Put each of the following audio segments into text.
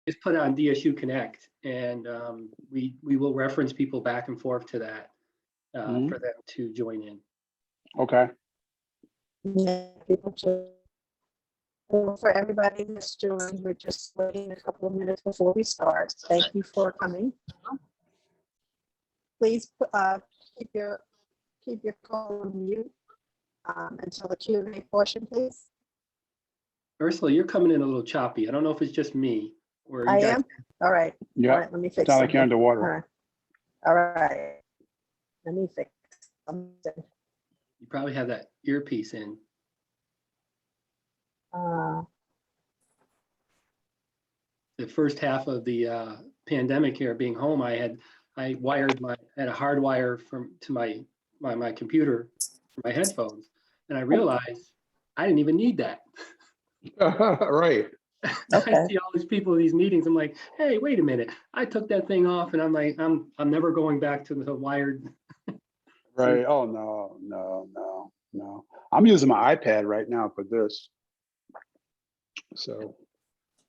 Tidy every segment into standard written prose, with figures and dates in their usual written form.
just put on DSU Connect, and we will reference people back and forth to that for them to join in. Okay. Yeah, people to, for everybody that's joined, we're just waiting a couple of minutes before we start. Thank you for coming. Please keep your call on mute until the Q&A portion, please. Ursula, you're coming in a little choppy. I don't know if it's just me or you I guys. am? All right. Yeah. All right, let me fix Sound like you're something. underwater. All right. Let me fix something. You probably have that earpiece in. The first half of the pandemic here, being home, I had a hard wire to my computer for my headphones, and I realized I didn't even need that. Right. Okay. I see all these people in these meetings. I'm like, hey, wait a minute! I took that thing off, and I'm like, I'm never going back to the wired. Right. Oh no. I'm using my iPad right now for this, so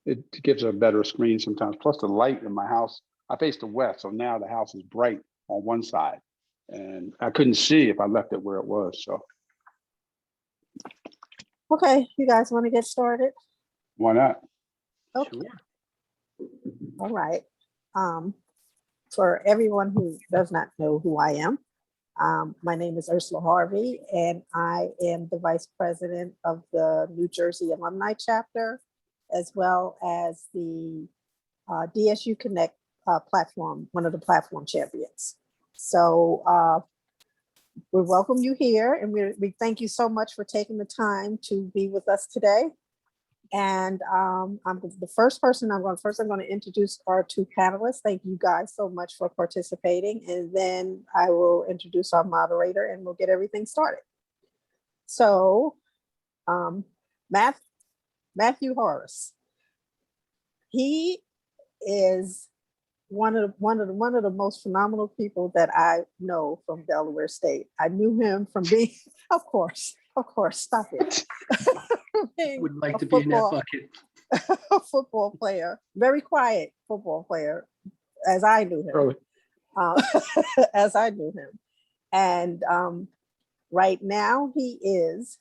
it gives a better screen sometimes. Plus the light in my house, I face the west, so now the house is bright on one side, and I couldn't see if I left it where it was. So Okay, you guys want to get started? why not? Okay. Sure. All right. For everyone who does not know who I am, my name is Ursula Harvey, and I am the Vice President of the New Jersey Alumni Chapter, as well as the DSU Connect platform, one of the platform champions. So we welcome you here, and we thank you so much for taking the time to be with us today. And I'm the first person I'm going to introduce our two panelists. Thank you guys so much for participating. And then I will introduce our moderator and we'll get everything started. So Matthew Horace, he is one of the most phenomenal people that I know from Delaware State. I knew him from being, of course, stop it. Would like to be in that bucket. A football player, very quiet football player, as I knew him. As I knew him. And right now he is,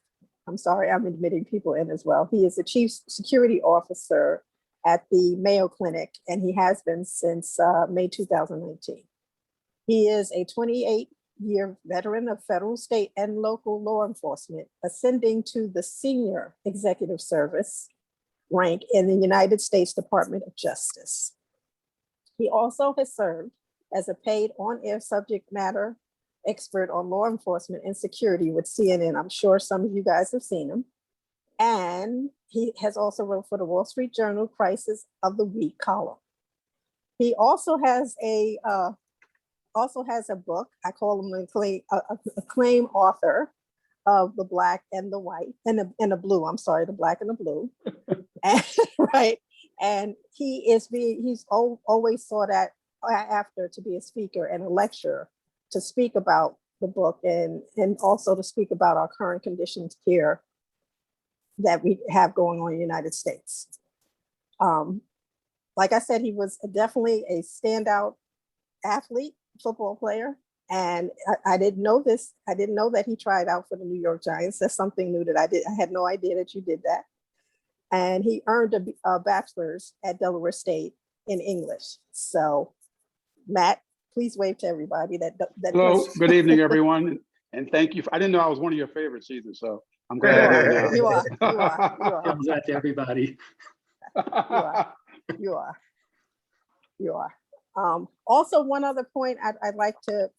I'm sorry, I'm admitting people in as well. He is the Chief Security Officer at the Mayo Clinic, and he has been since May 2019. He is a 28-year veteran of federal, state, and local law enforcement, ascending to the Senior Executive Service rank in the United States Department of Justice. He also has served as a paid on-air subject matter expert on law enforcement and security with CNN. I'm sure some of you guys have seen him. And he has also wrote for the Wall Street Journal Crisis of the Week column. He also has a book. I call him an acclaimed author of The Black and the White and the Blue. I'm sorry, The Black and the Blue. And, right. And he's always sought after to be a speaker and a lecturer to speak about the book and also to speak about our current conditions here that we have going on in the United States. Like I said, he was definitely a standout athlete, football player. And I didn't know this. I didn't know that he tried out for the New York Giants. That's something new that I did. I had no idea that you did that. And he earned a bachelor's at Delaware State in English. So Matt, please wave to everybody. Hello, good evening, everyone. And thank you. I didn't know I was one of your favorites either. So I'm glad. You are. Tells that to everybody. You are. Also, one other point I'd like to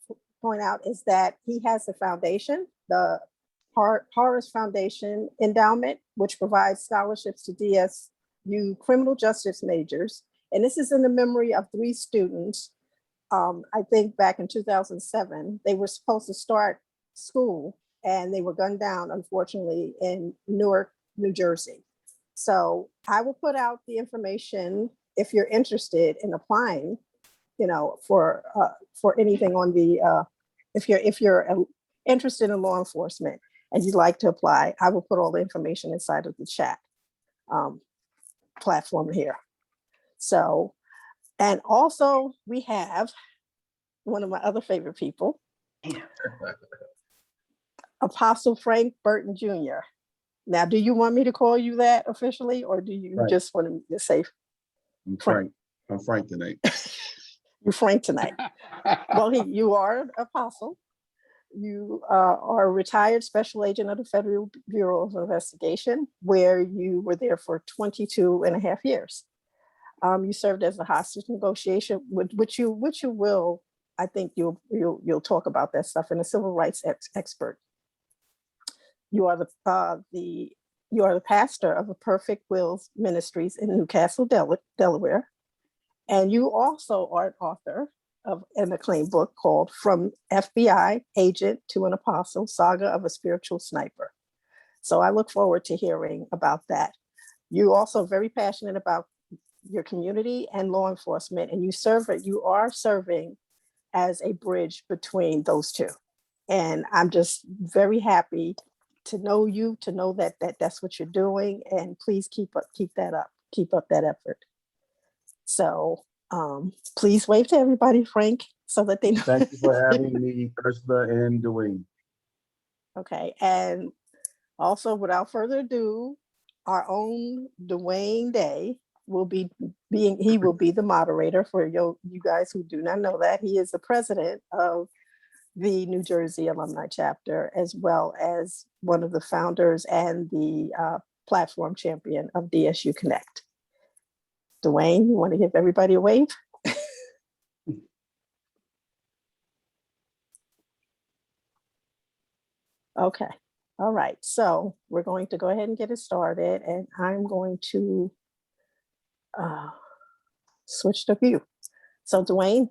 point out is that he has a foundation, the Horace Foundation Endowment, which provides scholarships to DSU criminal justice majors. And this is in the memory of 3 students. I think back in 2007, they were supposed to start school and they were gunned down, unfortunately, in Newark, New Jersey. So I will put out the information if you're interested in applying, for anything on the, if you're interested in law enforcement and you'd like to apply, I will put all the information inside of the chat platform here. So, and also we have one of my other favorite people, Apostle Frank Burton Jr. Now, do you want me to call you that officially, or do you Right. just want to say I'm Frank? I'm Frank tonight. You're Frank tonight? Well, you are an apostle. You are a retired special agent of the Federal Bureau of Investigation, where you were there for 22 and a half years. You served as a hostage negotiation, which you will, I think you'll talk about that stuff, and a civil rights expert. You are the pastor of the Perfect Wills Ministries in Newcastle, Delaware, and you also are an author of an acclaimed book called "From FBI Agent to an Apostle: Saga of a Spiritual Sniper." So I look forward to hearing about that. You also very passionate about your community and law enforcement, and you are serving as a bridge between those two. And I'm just very happy to know you, to know that's what you're doing, and please keep that up that effort. So please wave to everybody, Frank, so that they know. Thank you for having me, Ursula and Dwayne. Okay, and also without further ado, our own Dwayne Day will be the moderator for you guys who do not know that. He is the president of the New Jersey Alumni Chapter, as well as one of the founders and the platform champion of DSU Connect. Dwayne, you want to give everybody a wave? Okay. All right. So we're going to go ahead and get it started, and I'm going to switch to view. So Dwayne,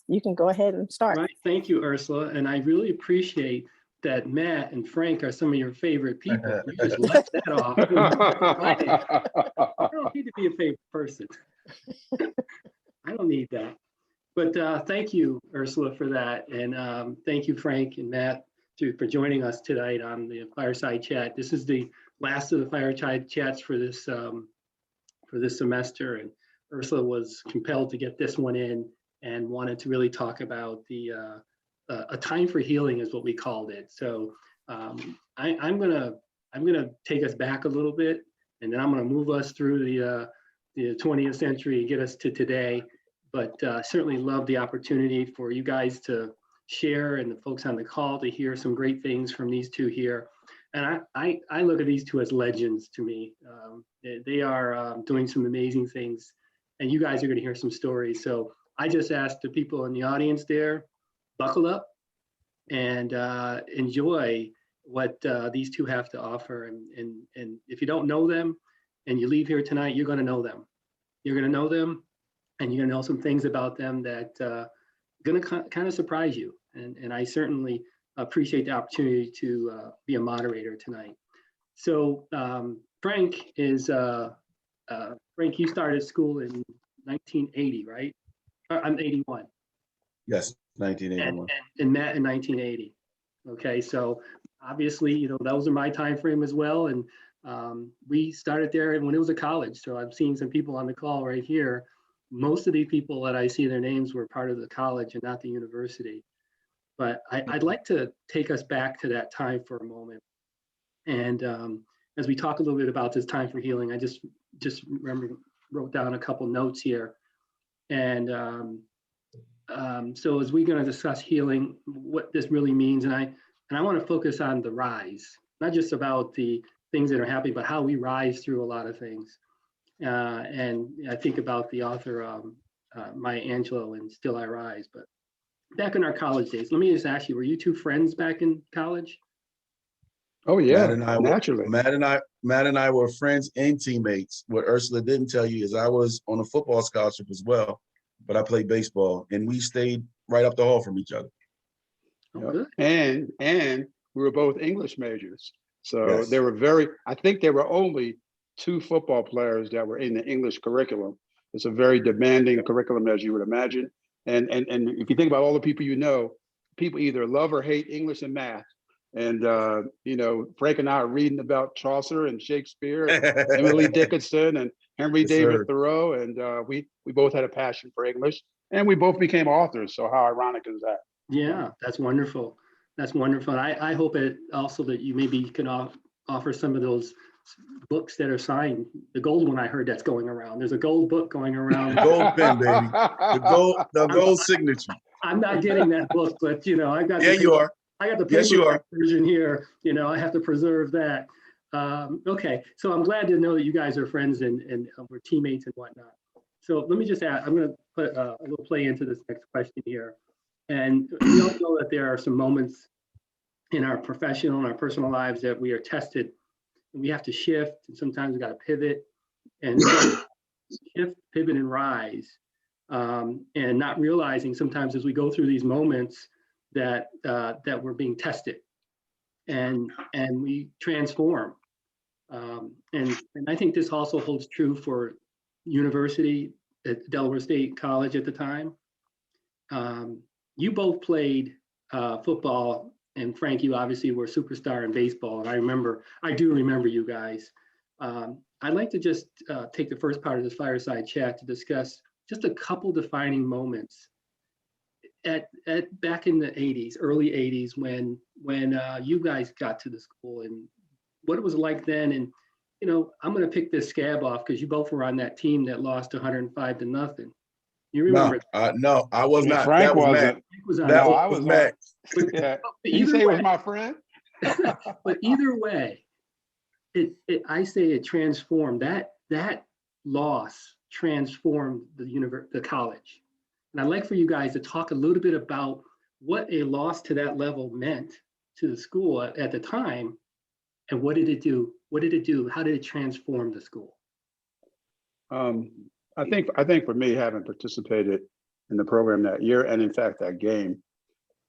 you can go ahead and start. Right. Thank you, Ursula. And I really appreciate that Matt and Frank are some of your favorite people. You just left that off. I don't need to be a favorite person. I don't need that. But thank you, Ursula, for that. And thank you, Frank and Matt, for joining us tonight on the Fireside Chat. This is the last of the Fireside Chats for this semester. And Ursula was compelled to get this one in and wanted to really talk about a time for healing is what we called it. So I'm gonna take us back a little bit, and then I'm gonna move us through the 20th century and get us to today. But certainly love the opportunity for you guys to share, and the folks on the call to hear some great things from these two here. And I look at these two as legends to me. They are doing some amazing things, and you guys are going to hear some stories. So I just asked the people in the audience there, buckle up and enjoy what these two have to offer. And if you don't know them and you leave here tonight, you're going to know them. You're going to know them, and you're going to know some things about them that going to kind of surprise you. And I certainly appreciate the opportunity to be a moderator tonight. So Frank, you started school in 1980, right? I'm 81. Yes, 1981. And Matt in 1980. Okay, so obviously, those are my time frame as well. And we started there when it was a college. So I've seen some people on the call right here. Most of the people that I see their names were part of the college and not the university. But I'd like to take us back to that time for a moment. And as we talk a little bit about this time for healing, I just wrote down a couple notes here. And so as we're going to discuss healing, what this really means, and I want to focus on the rise, not just about the things that are happening, but how we rise through a lot of things. And I think about the author Maya Angelou and Still I Rise. But back in our college days, let me just ask you, were you two friends back in college? Oh yeah, Naturally. naturally. Matt and I were friends and teammates. What Ursula didn't tell you is I was on a football scholarship as well, but I played baseball, and we stayed right up the hall from each other. Oh, good. And we were both English majors. So Yes. I think there were only 2 football players that were in the English curriculum. It's a very demanding curriculum, as you would imagine. And if you think about all the people people either love or hate English and math. And, you know, Frank and I are reading about Chaucer and Shakespeare, and Emily Dickinson and Henry Yes, David sir. Thoreau. And we both had a passion for English, and we both became authors. So how ironic is that? Yeah, that's wonderful. That's wonderful. I hope it also that you maybe can offer some of those books that are signed. The gold one I heard that's going around. There's a gold book going around. Gold pen, baby. The gold signature. I'm not getting that book, but you know, I got Yeah, you are. I got the Yes, you paperback are. version here. You know, I have to preserve that. Okay, so I'm glad to know that you guys are friends and we're teammates and whatnot. So let me just add, I'm going to put a little play into this next question here. And we all know that there are some moments in our professional and our personal lives that we are tested and we have to shift, and sometimes we got to pivot and shift, pivot, and rise. And not realizing sometimes as we go through these moments that that we're being tested and we transform. And I think this also holds true for university at Delaware State College at the time. You both played football, and Frank, you obviously were a superstar in baseball. And I do remember you guys. I'd like to just take the first part of this fireside chat to discuss just a couple defining moments at back in the 80s, early 80s, when you guys got to the school and what it was like then. And, you know, I'm going to pick this scab off because you both were on that team that lost 105-0. You remember? No, I was not. Frank That was wasn't. Mac. Frank was on That No, that. I was was Mac. Yeah. But Did you say it was my friend? but either way, I say it transformed. That loss transformed the college. And I'd like for you guys to talk a little bit about what a loss to that level meant to the school at the time, and what did it do? What did it do? How did it transform the school? I think for me, having participated in the program that year, and in fact that game,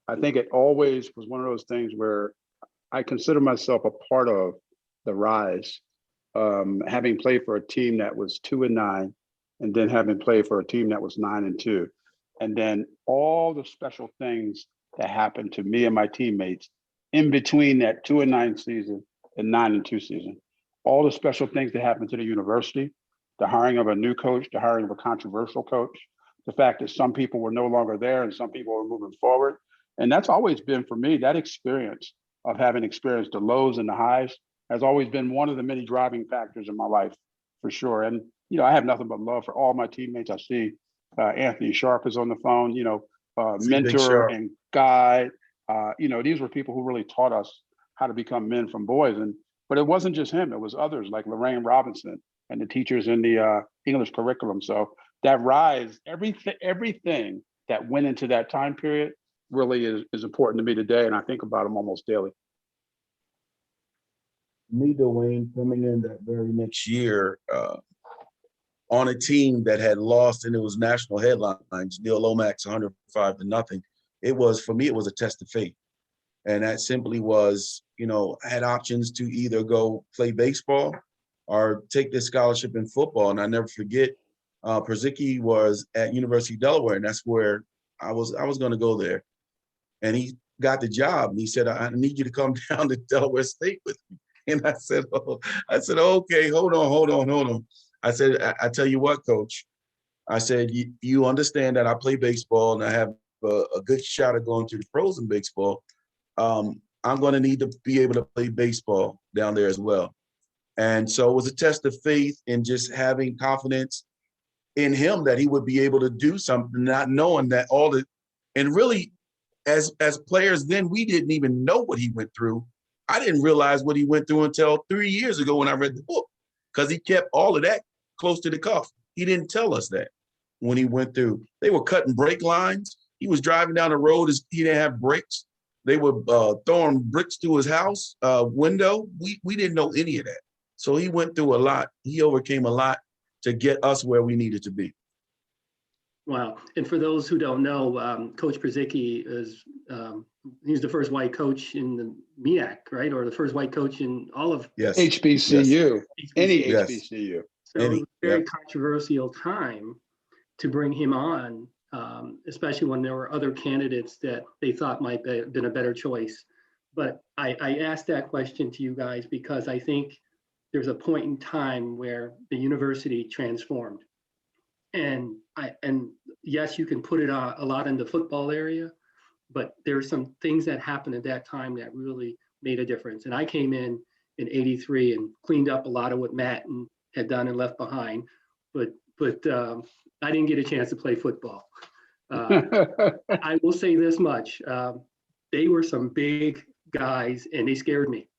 I think it always was one of those things where I consider myself a part of the rise, having played for a team that was 2-9, and then having played for a team that was 9-2, and then all the special things that happened to me and my teammates in between that 2-9 season and 9-2 season, all the special things that happened to the university, the hiring of a new coach, the hiring of a controversial coach, the fact that some people were no longer there and some people were moving forward. And that's always been for me, that experience of having experienced the lows and the highs has always been one of the many driving factors in my life, for sure. And, you know, I have nothing but love for all my teammates. I see Anthony Sharp is on the phone, you know, mentor and guide. You know, these were people who really taught us how to become men from boys. But it wasn't just him, it was others like Lorraine Robinson and the teachers in the English curriculum. So that rise, everything that went into that time period really is important to me today. And I think about them almost daily. Me, Dwayne, coming in that very next year on a team that had lost, and it was national headlines, Neil Lomax 105-0. It was, for me, it was a test of faith. And that simply was, you know, I had options to either go play baseball or take this scholarship in football. And I never forget, Przicki was at University of Delaware, and that's where I was going to go there. And he got the job, and he said, I need you to come down to Delaware State with me. And I said, okay, hold on. I said, I tell you what, coach, I said, you understand that I play baseball and I have a good shot of going to the pros in baseball. I'm going to need to be able to play baseball down there as well. And so it was a test of faith and just having confidence in him that he would be able to do something, not knowing that and really as players then, we didn't even know what he went through. I didn't realize what he went through until 3 years ago when I read the book, because he kept all of that close to the cuff. He didn't tell us that when he went through. They were cutting brake lines. He was driving down the road. He didn't have brakes. They were throwing bricks through his house window. We didn't know any of that. So he went through a lot. He overcame a lot to get us where we needed to be. Wow. And for those who don't know, Coach Przicki is, he's the first white coach in the MEAC, right? Or the first white coach in all of HBCU, yes. any Yes. HBCU. So it was a very controversial time to bring him on, especially when there were other candidates that they thought might have been a better choice. But I asked that question to you guys because I think there's a point in time where the university transformed. And yes, you can put it a lot in the football area, but there are some things that happened at that time that really made a difference. And I came in '83 and cleaned up a lot of what Matt had done and left behind. But I didn't get a chance to play football. I will say this much. They were some big guys and they scared me.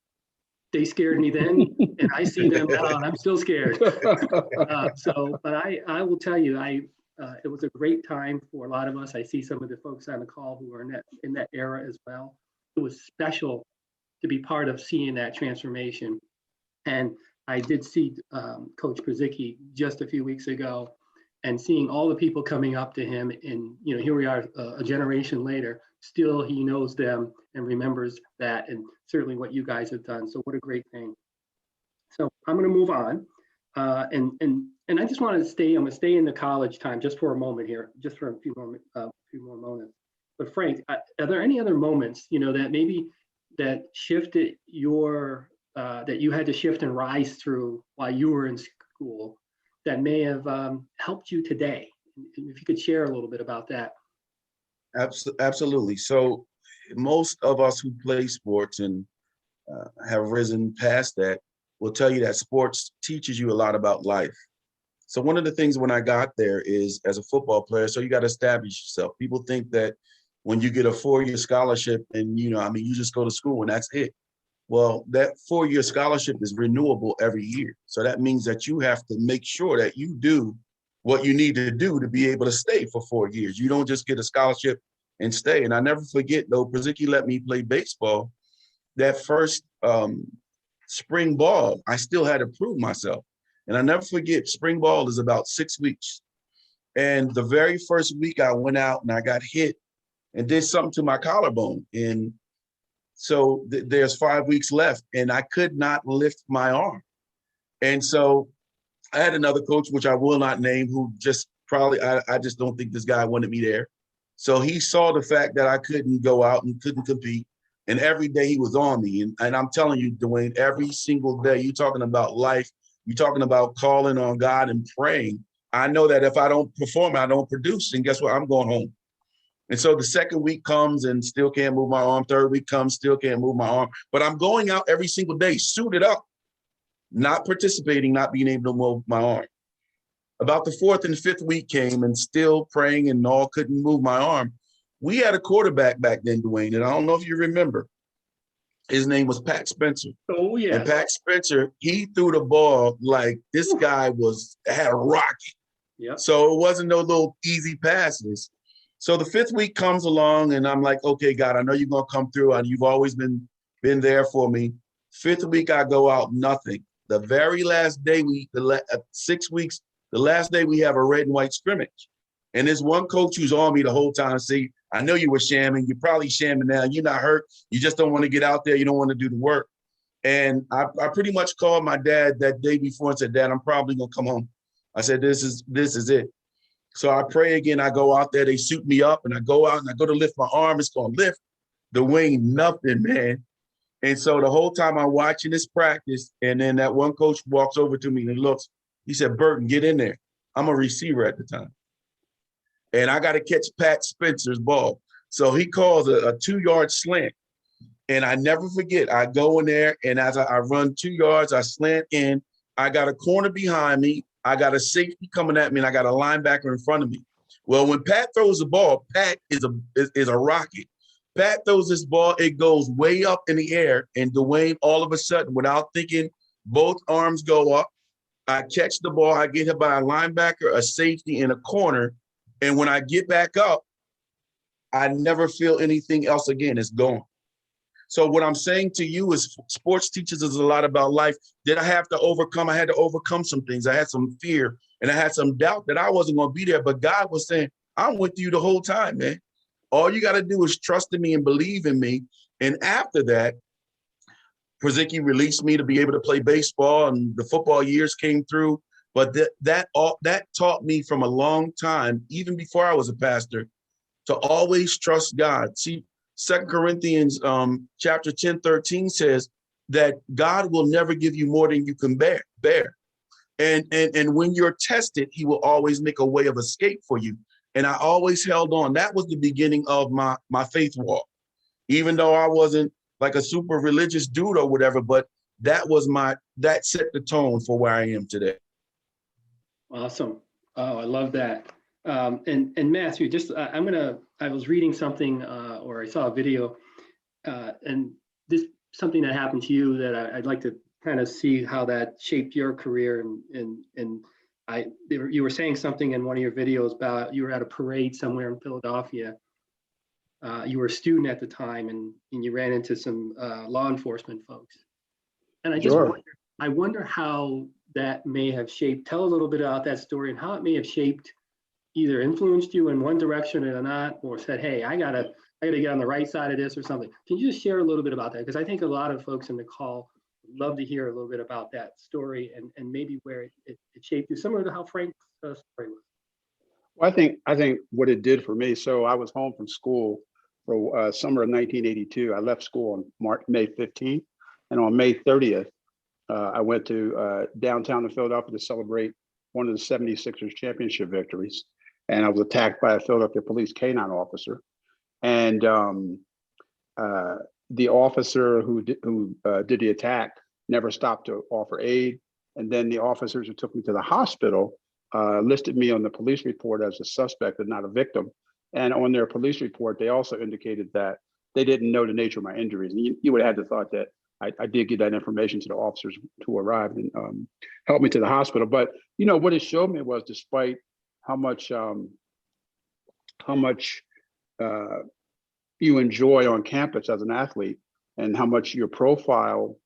They scared me then, and I see them now, and I'm still scared. But I will tell you, it was a great time for a lot of us. I see some of the folks on the call who are in that era as well. It was special to be part of seeing that transformation. And I did see Coach Brzezicki just a few weeks ago, and seeing all the people coming up to him, and here we are a generation later, still he knows them and remembers that, and certainly what you guys have done. So what a great thing. So I'm going to move on, and I just want to I'm going to stay in the college time just for a moment here, just for a few more moments. But Frank, are there any other moments that maybe that shifted your that you had to shift and rise through while you were in school that may have helped you today? If you could share a little bit about that. Absolutely. So most of us who play sports and have risen past that will tell you that sports teaches you a lot about life. So one of the things when I got there is, as a football player, so you got to establish yourself. People think that when you get a 4-year scholarship and, you just go to school and that's it. Well, that 4-year scholarship is renewable every year. So that means that you have to make sure that you do what you need to do to be able to stay for 4 years. You don't just get a scholarship and stay. And I never forget, though, Brzezicki let me play baseball. That first spring ball, I still had to prove myself. And I never forget, spring ball is about 6 weeks. And the very first week I went out and I got hit and did something to my collarbone. And so there's 5 weeks left and I could not lift my arm. And so I had another coach, which I will not name, who just probably, I just don't think this guy wanted me there. So he saw the fact that I couldn't go out and couldn't compete. And every day he was on me. And I'm telling you, Dwayne, every single day, you're talking about life. You're talking about calling on God and praying. I know that if I don't perform, I don't produce. And guess what? I'm going home. And so the second week comes and still can't move my arm. Third week comes, still can't move my arm. But I'm going out every single day, suited up, not participating, not being able to move my arm. About the fourth and fifth week came and still praying and all, couldn't move my arm. We had a quarterback back then, Dwayne, and I don't know if you remember. His name was Pat Spencer. Oh, yeah. And Pat Spencer, he threw the ball like this guy had a rocket. Yep. So it wasn't no little easy passes. So the fifth week comes along and I'm like, okay, God, I know you're going to come through and you've always been there for me. Fifth week, I go out, nothing. The very last day, 6 weeks, the last day we have a red and white scrimmage. And there's one coach who's on me the whole time. See, I know you were shamming. You're probably shamming now. You're not hurt. You just don't want to get out there. You don't want to do the work. And I pretty much called my dad that day before and said, Dad, I'm probably going to come home. I said, this is it. So I pray again. I go out there. They suit me up and I go out and I go to lift my arm. It's going to lift. Dwayne, nothing, man. And so the whole time I'm watching this practice, and then that one coach walks over to me and he looks, he said, Burton, get in there. I'm a receiver at the time. And I got to catch Pat Spencer's ball. So he calls a 2-yard slant. And I never forget, I go in there and as I run 2 yards, I slant in. I got a corner behind me. I got a safety coming at me and I got a linebacker in front of me. Well, when Pat throws the ball, Pat is a rocket. Pat throws this ball, it goes way up in the air. And Dwayne, all of a sudden, without thinking, both arms go up. I catch the ball. I get hit by a linebacker, a safety, and a corner. And when I get back up, I never feel anything else again. It's gone. So what I'm saying to you is sports teaches us a lot about life. Did I have to overcome? I had to overcome some things. I had some fear and I had some doubt that I wasn't going to be there. But God was saying, I'm with you the whole time, man. All you got to do is trust in me and believe in me. And after that, Brzezicki released me to be able to play baseball and the football years came through. But that taught me from a long time, even before I was a pastor, to always trust God. See, 2 Corinthians chapter 10:13 says that God will never give you more than you can bear. And when you're tested, he will always make a way of escape for you. And I always held on. That was the beginning of my faith walk. Even though I wasn't like a super religious dude or whatever, but that set the tone for where I am today. Awesome. Oh, I love that. And Matthew, I was reading something or I saw a video and this something that happened to you that I'd like to kind of see how that shaped your career. And you were saying something in one of your videos about you were at a parade somewhere in Philadelphia. You were a student at the time and you ran into some law enforcement folks. And I wonder how that may have shaped, tell a little bit about that story and how it may have shaped, either influenced you in one direction or not, or said, hey, I gotta get on the right side of this or something. Can you just share a little bit about that? Because I think a lot of folks in the call would love to hear a little bit about that story and maybe where it shaped you, similar to how Frank's story was. Well, I think what it did for me, so I was home from school for summer of 1982. I left school on May 15th, and on May 30th, I went to downtown in Philadelphia to celebrate one of the 76ers championship victories. And I was attacked by a Philadelphia police canine officer. And the officer who did the attack never stopped to offer aid. And then the officers who took me to the hospital listed me on the police report as a suspect and not a victim. And on their police report, they also indicated that they didn't know the nature of my injuries. And you would have had the thought that I did get that information to the officers who arrived and helped me to the hospital. But what it showed me was, despite how much you enjoy on campus as an athlete, and how much your profile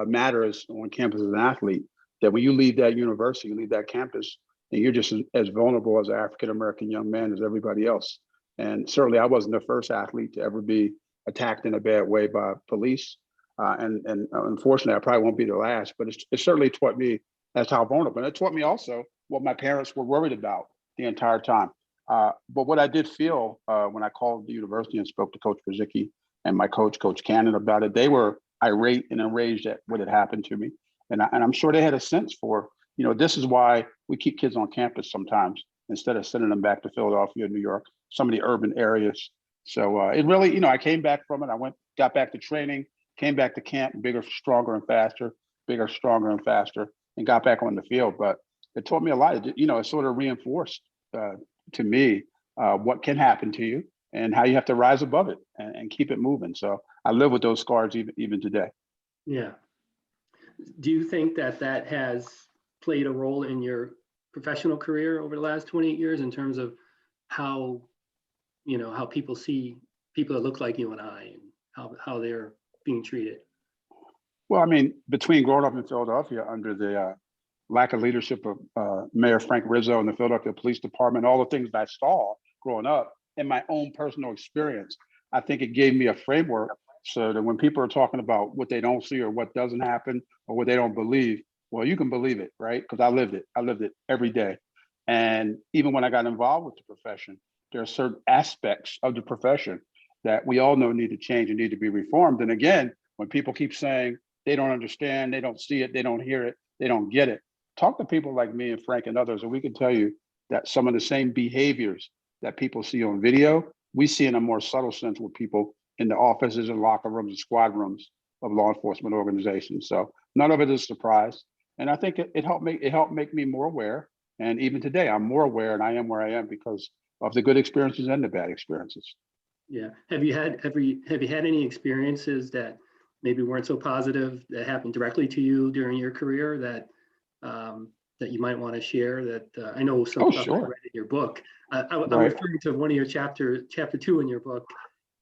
matters on campus as an athlete, that when you leave that university, you leave that campus, and you're just as vulnerable as an African-American young man as everybody else. And certainly I wasn't the first athlete to ever be attacked in a bad way by police. And unfortunately, I probably won't be the last, but it certainly taught me as how vulnerable. And it taught me also what my parents were worried about the entire time. But what I did feel when I called the university and spoke to Coach Brzezicki and my coach, Coach Cannon, about it, they were irate and enraged at what had happened to me. And I'm sure they had a sense for, this is why we keep kids on campus sometimes instead of sending them back to Philadelphia, New York, some of the urban areas. So it really, I came back from it. Got back to training, came back to camp, bigger, stronger, and faster, and got back on the field. But it taught me a lot. It sort of reinforced to me what can happen to you and how you have to rise above it and keep it moving. So I live with those scars even today. Yeah. Do you think that has played a role in your professional career over the last 28 years in terms of how people see people that look like you and I, and how they're being treated? Well, I mean, between growing up in Philadelphia under the lack of leadership of Mayor Frank Rizzo and the Philadelphia Police Department, all the things that I saw growing up, and my own personal experience, I think it gave me a framework so that when people are talking about what they don't see or what doesn't happen or what they don't believe, well, you can believe it, right? Because I lived it every day. And even when I got involved with the profession, there are certain aspects of the profession that we all know need to change and need to be reformed. And again, when people keep saying they don't understand, they don't see it, they don't hear it, they don't get it, talk to people like me and Frank and others, and we can tell you that some of the same behaviors that people see on video, we see in a more subtle sense with people in the offices and locker rooms and squad rooms of law enforcement organizations. So none of it is a surprise. And I think it helped make me more aware. And even today, I'm more aware, and I am where I am because of the good experiences and the bad experiences. Yeah. Have you had any experiences that maybe weren't so positive that happened directly to you during your career that you might want to share? That I know some stuff I read in your book. I'm referring to one of your chapter 2 in your book,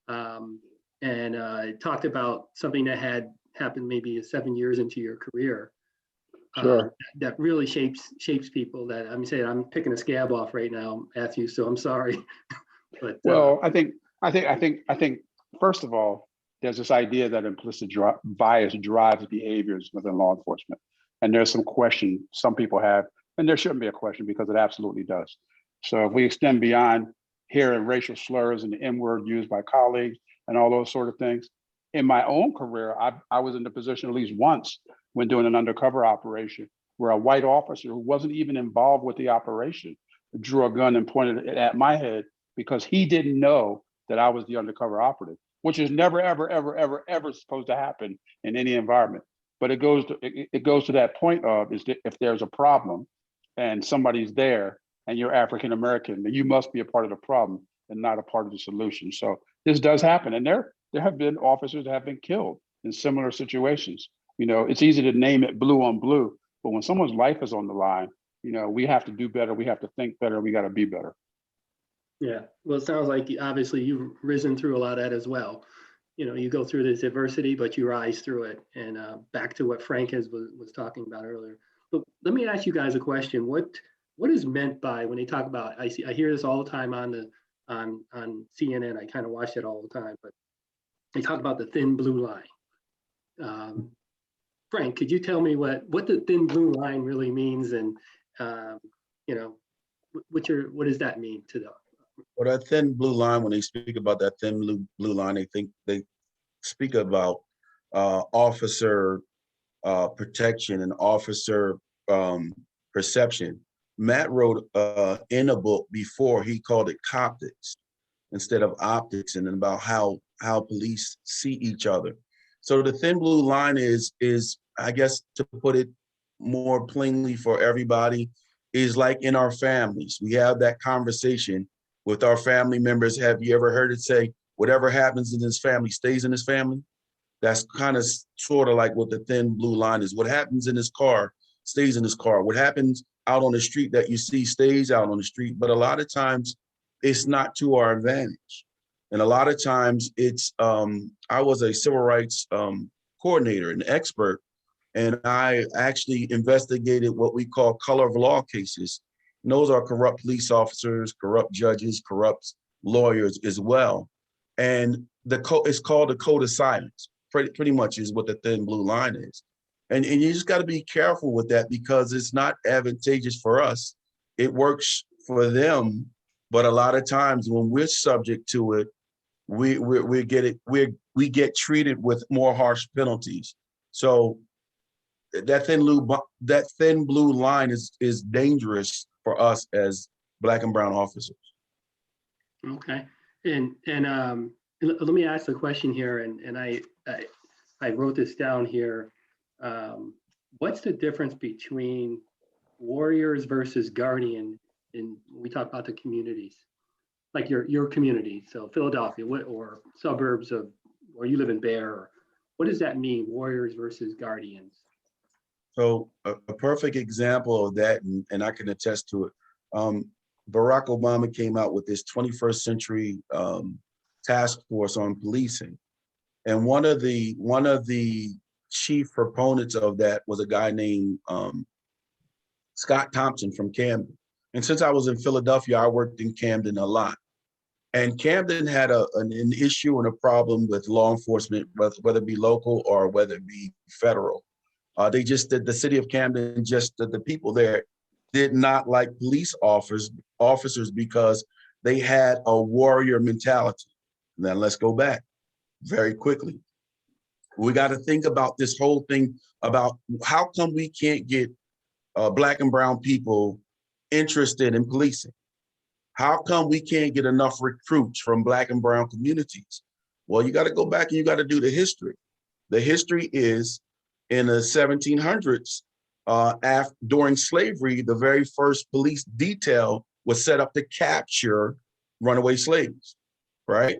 and it talked about something that had happened maybe 7 years into your career. That really shapes people. That I'm saying, I'm picking a scab off right now, Matthew. So I'm sorry. But well, I think first of all, there's this idea that implicit bias drives behaviors within law enforcement, and there's some question some people have, and there shouldn't be a question because it absolutely does. So if we extend beyond hearing racial slurs and the N-word used by colleagues, and all those sort of things. In my own career, I was in the position at least once when doing an undercover operation where a white officer who wasn't even involved with the operation drew a gun and pointed it at my head because he didn't know that I was the undercover operative, which is never, ever, ever, ever, ever supposed to happen in any environment. But it goes to that point of is that if there's a problem and somebody's there and you're African American, then you must be a part of the problem and not a part of the solution. So this does happen, and there have been officers that have been killed in similar situations. You know, it's easy to name it blue on blue, but when someone's life is on the line, you know, we have to do better. We have to think better. We got to be better. Yeah, well, it sounds like obviously you've risen through a lot of that as well. You know, you go through this adversity, but you rise through it. And back to what Frank was talking about earlier. But let me ask you guys a question. What is meant by when they talk about? I hear this all the time on CNN. I kind of watch it all the time, but they talk about the thin blue line. Frank, could you tell me what the thin blue line really means, and you know, what does that mean to the? Well, that thin blue line, when they speak about that thin blue line, they speak about officer protection and officer perception. Matt wrote in a book before, he called it coptics instead of optics, and about how police see each other. So the thin blue line is I guess, to put it more plainly for everybody, is like in our families. We have that conversation with our family members. Have you ever heard it say, whatever happens in his family stays in his family? That's kind of sort of like what the thin blue line is. What happens in his car stays in his car. What happens out on the street that you see stays out on the street. But a lot of times it's not to our advantage. And a lot of times it's, I was a civil rights coordinator, an expert, and I actually investigated what we call color of law cases. And those are corrupt police officers, corrupt judges, corrupt lawyers as well. And it's called the code of silence, pretty much is what the thin blue line is. And you just got to be careful with that because it's not advantageous for us. It works for them, but a lot of times when we're subject to it, we get treated with more harsh penalties. So that thin blue line is dangerous for us as Black and brown officers. Okay, and let me ask the question here, and I wrote this down here. What's the difference between warriors versus guardian? And we talk about the communities, like your community, so Philadelphia, or suburbs of, or you live in Bear. What does that mean, warriors versus guardians? So a perfect example of that, and I can attest to it. Barack Obama came out with this 21st century task force on policing, and one of the chief proponents of that was a guy named Scott Thompson from Camden. And since I was in Philadelphia, I worked in Camden a lot. And Camden had an issue and a problem with law enforcement, whether it be local or whether it be federal. The city of Camden, the people there did not like police officers because they had a warrior mentality. Now let's go back very quickly. We got to think about this whole thing about how come we can't get Black and brown people interested in policing? How come we can't get enough recruits from Black and brown communities? Well, you got to go back and you got to do the history. The history is in the 1700s, during slavery, the very first police detail was set up to capture runaway slaves, right?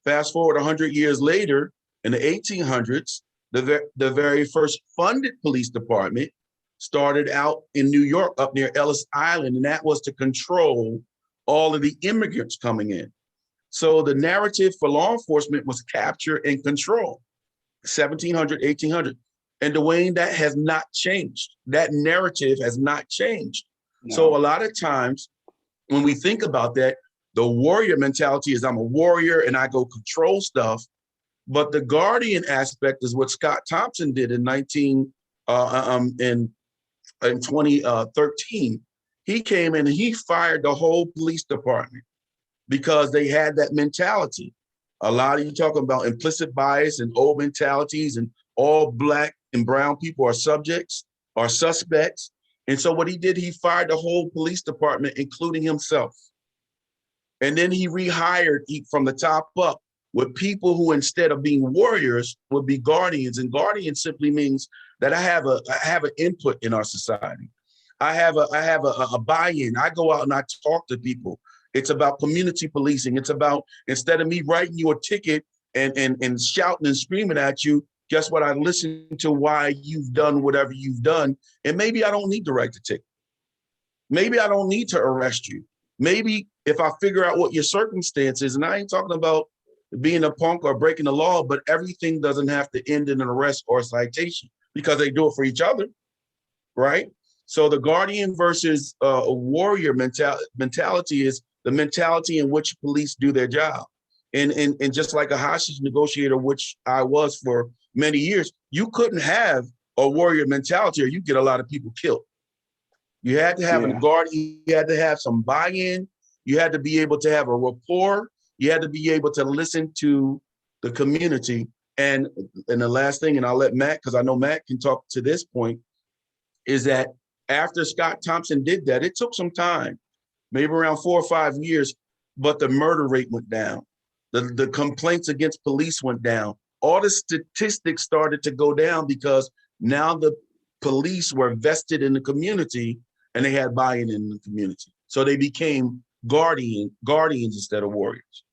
Fast forward 100 years later, in the 1800s, the very first funded police department started out in New York up near Ellis Island, and that was to control all of the immigrants coming in. So the narrative for law enforcement was capture and control, 1700, 1800. And Dwayne, that has not changed. That narrative has not changed. No. So a lot of times when we think about that, the warrior mentality is I'm a warrior and I go control stuff. But the guardian aspect is what Scott Thompson did in 2013. He came in and he fired the whole police department because they had that mentality. A lot of you talking about implicit bias and old mentalities, and all Black and brown people are subjects, are suspects. And so what he did, he fired the whole police department, including himself. And then he rehired from the top up with people who, instead of being warriors, would be guardians. And guardian simply means that I have an input in our society. I have a buy-in. I go out and I talk to people. It's about community policing. It's about, instead of me writing you a ticket and shouting and screaming at you, guess what? I listen to why you've done whatever you've done. And maybe I don't need to write the ticket. Maybe I don't need to arrest you. Maybe if I figure out what your circumstance is, and I ain't talking about being a punk or breaking the law, but everything doesn't have to end in an arrest or a citation, because they do it for each other, right? So the guardian versus a warrior mentality is the mentality in which police do their job. And just like a hostage negotiator, which I was for many years, you couldn't have a warrior mentality or you get a lot of people killed. You had to have a guardian, you had to have some buy-in, you had to be able to have a rapport, you had to be able to listen to the community. And the last thing, and I'll let Matt, because I know Matt can talk to this point, is that after Scott Thompson did that, it took some time, maybe around 4 or 5 years, but the murder rate went down. The complaints against police went down. All the statistics started to go down because now the police were vested in the community and they had buy-in in the community. So they became guardians instead of warriors.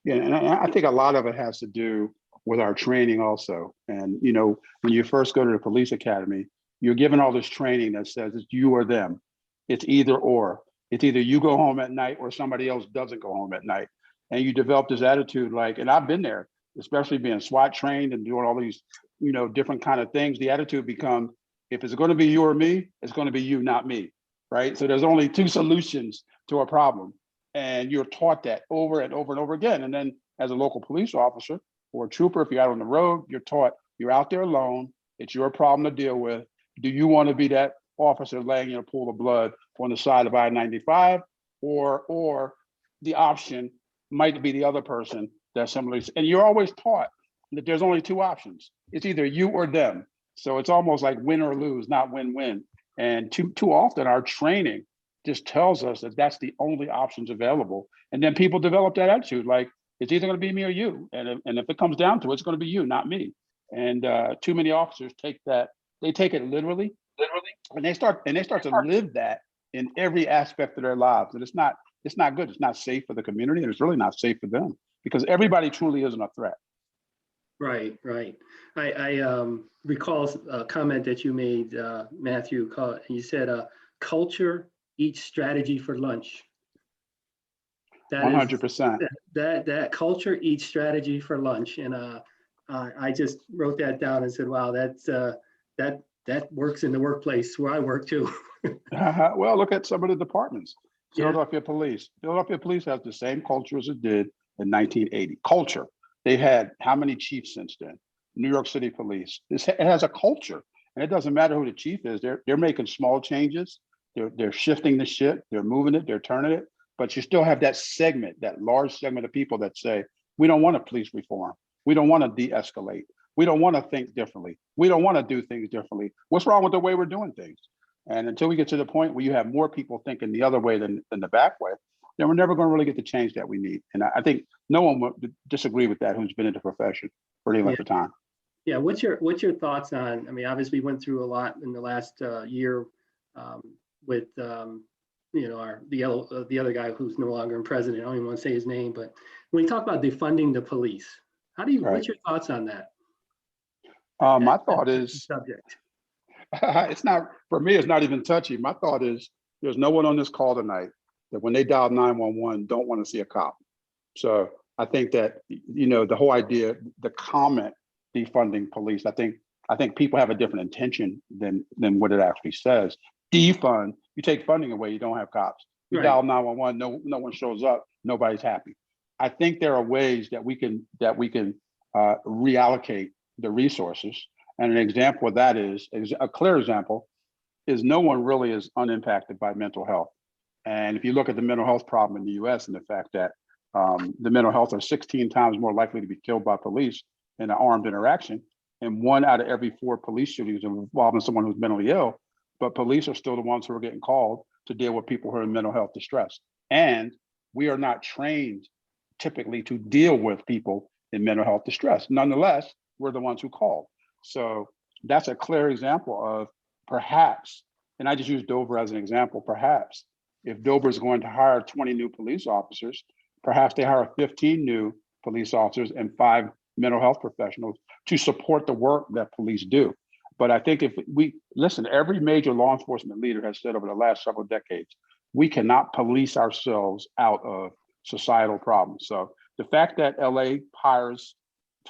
Yeah, and I think a lot of it has to do with our training also. And, you know, when you first go to the police academy, you're given all this training that says it's you or them. It's either or. It's either you go home at night or somebody else doesn't go home at night. And you develop this attitude like, and I've been there, especially being SWAT trained and doing all these, you know, different kind of things. The attitude becomes, if it's going to be you or me, it's going to be you, not me, right? So there's only two solutions to a problem. And you're taught that over and over and over again. And then as a local police officer or a trooper, if you're out on the road, you're taught you're out there alone. It's your problem to deal with. Do you want to be that officer laying in a pool of blood on the side of I-95, or the option might be the other person that's similarly, and you're always taught that there's only two options. It's either you or them. So it's almost like win or lose, not win-win. And too often our training just tells us that that's the only options available. And then people develop that attitude, like it's either going to be me or you. And if it comes down to it, it's going to be you, not me. And too many officers take that, they take it literally, and they start to live that in every aspect of their lives. And it's not good. It's not safe for the community, and it's really not safe for them, because everybody truly isn't a threat. Right. I recall a comment that you made, Matthew. You said, "Culture eats strategy for lunch." 100%. That culture eats strategy for lunch, and I just wrote that down and said, "Wow, that works in the workplace where I work too." Well, look at some of the departments. Philadelphia Police. Philadelphia Police has the same culture as it did in 1980. Culture. They've had how many chiefs since then? New York City Police. It has a culture, and it doesn't matter who the chief is. They're making small changes. They're shifting the shit. They're moving it. They're turning it. But you still have that segment, that large segment of people that say, we don't want a police reform. We don't want to de-escalate. We don't want to think differently. We don't want to do things differently. What's wrong with the way we're doing things? And until we get to the point where you have more people thinking the other way than the back way, then we're never going to really get the change that we need. And I think no one would disagree with that who's been in the profession for any length of time. Yeah, what's your thoughts on? I mean, obviously, we went through a lot in the last year with you know the other guy who's no longer in president. I don't even want to say his name, but when you talk about defunding the police, how do you? Right. What's your thoughts on that? My thought is subject. It's not, for me, it's not even touchy. My thought is there's no one on this call tonight that when they dial 911 don't want to see a cop. So I think that, you know, the whole idea, the comment defunding police, I think people have a different intention than what it actually says. Defund, you take funding away, you don't have cops. You right. Dial 911, no one shows up, nobody's happy. I think there are ways that we can reallocate the resources. And an example of that is a clear example is no one really is unimpacted by mental health. And if you look at the mental health problem in the US and the fact that the mental health are 16 times more likely to be killed by police in an armed interaction. And 1 out of every 4 police shootings involving someone who's mentally ill, but police are still the ones who are getting called to deal with people who are in mental health distress. And we are not trained typically to deal with people in mental health distress. Nonetheless, we're the ones who call. So that's a clear example of perhaps, and I just use Dover as an example, perhaps if Dover is going to hire 20 new police officers, perhaps they hire 15 new police officers and 5 mental health professionals to support the work that police do. But I think if we listen, every major law enforcement leader has said over the last several decades, we cannot police ourselves out of societal problems. So the fact that LA hires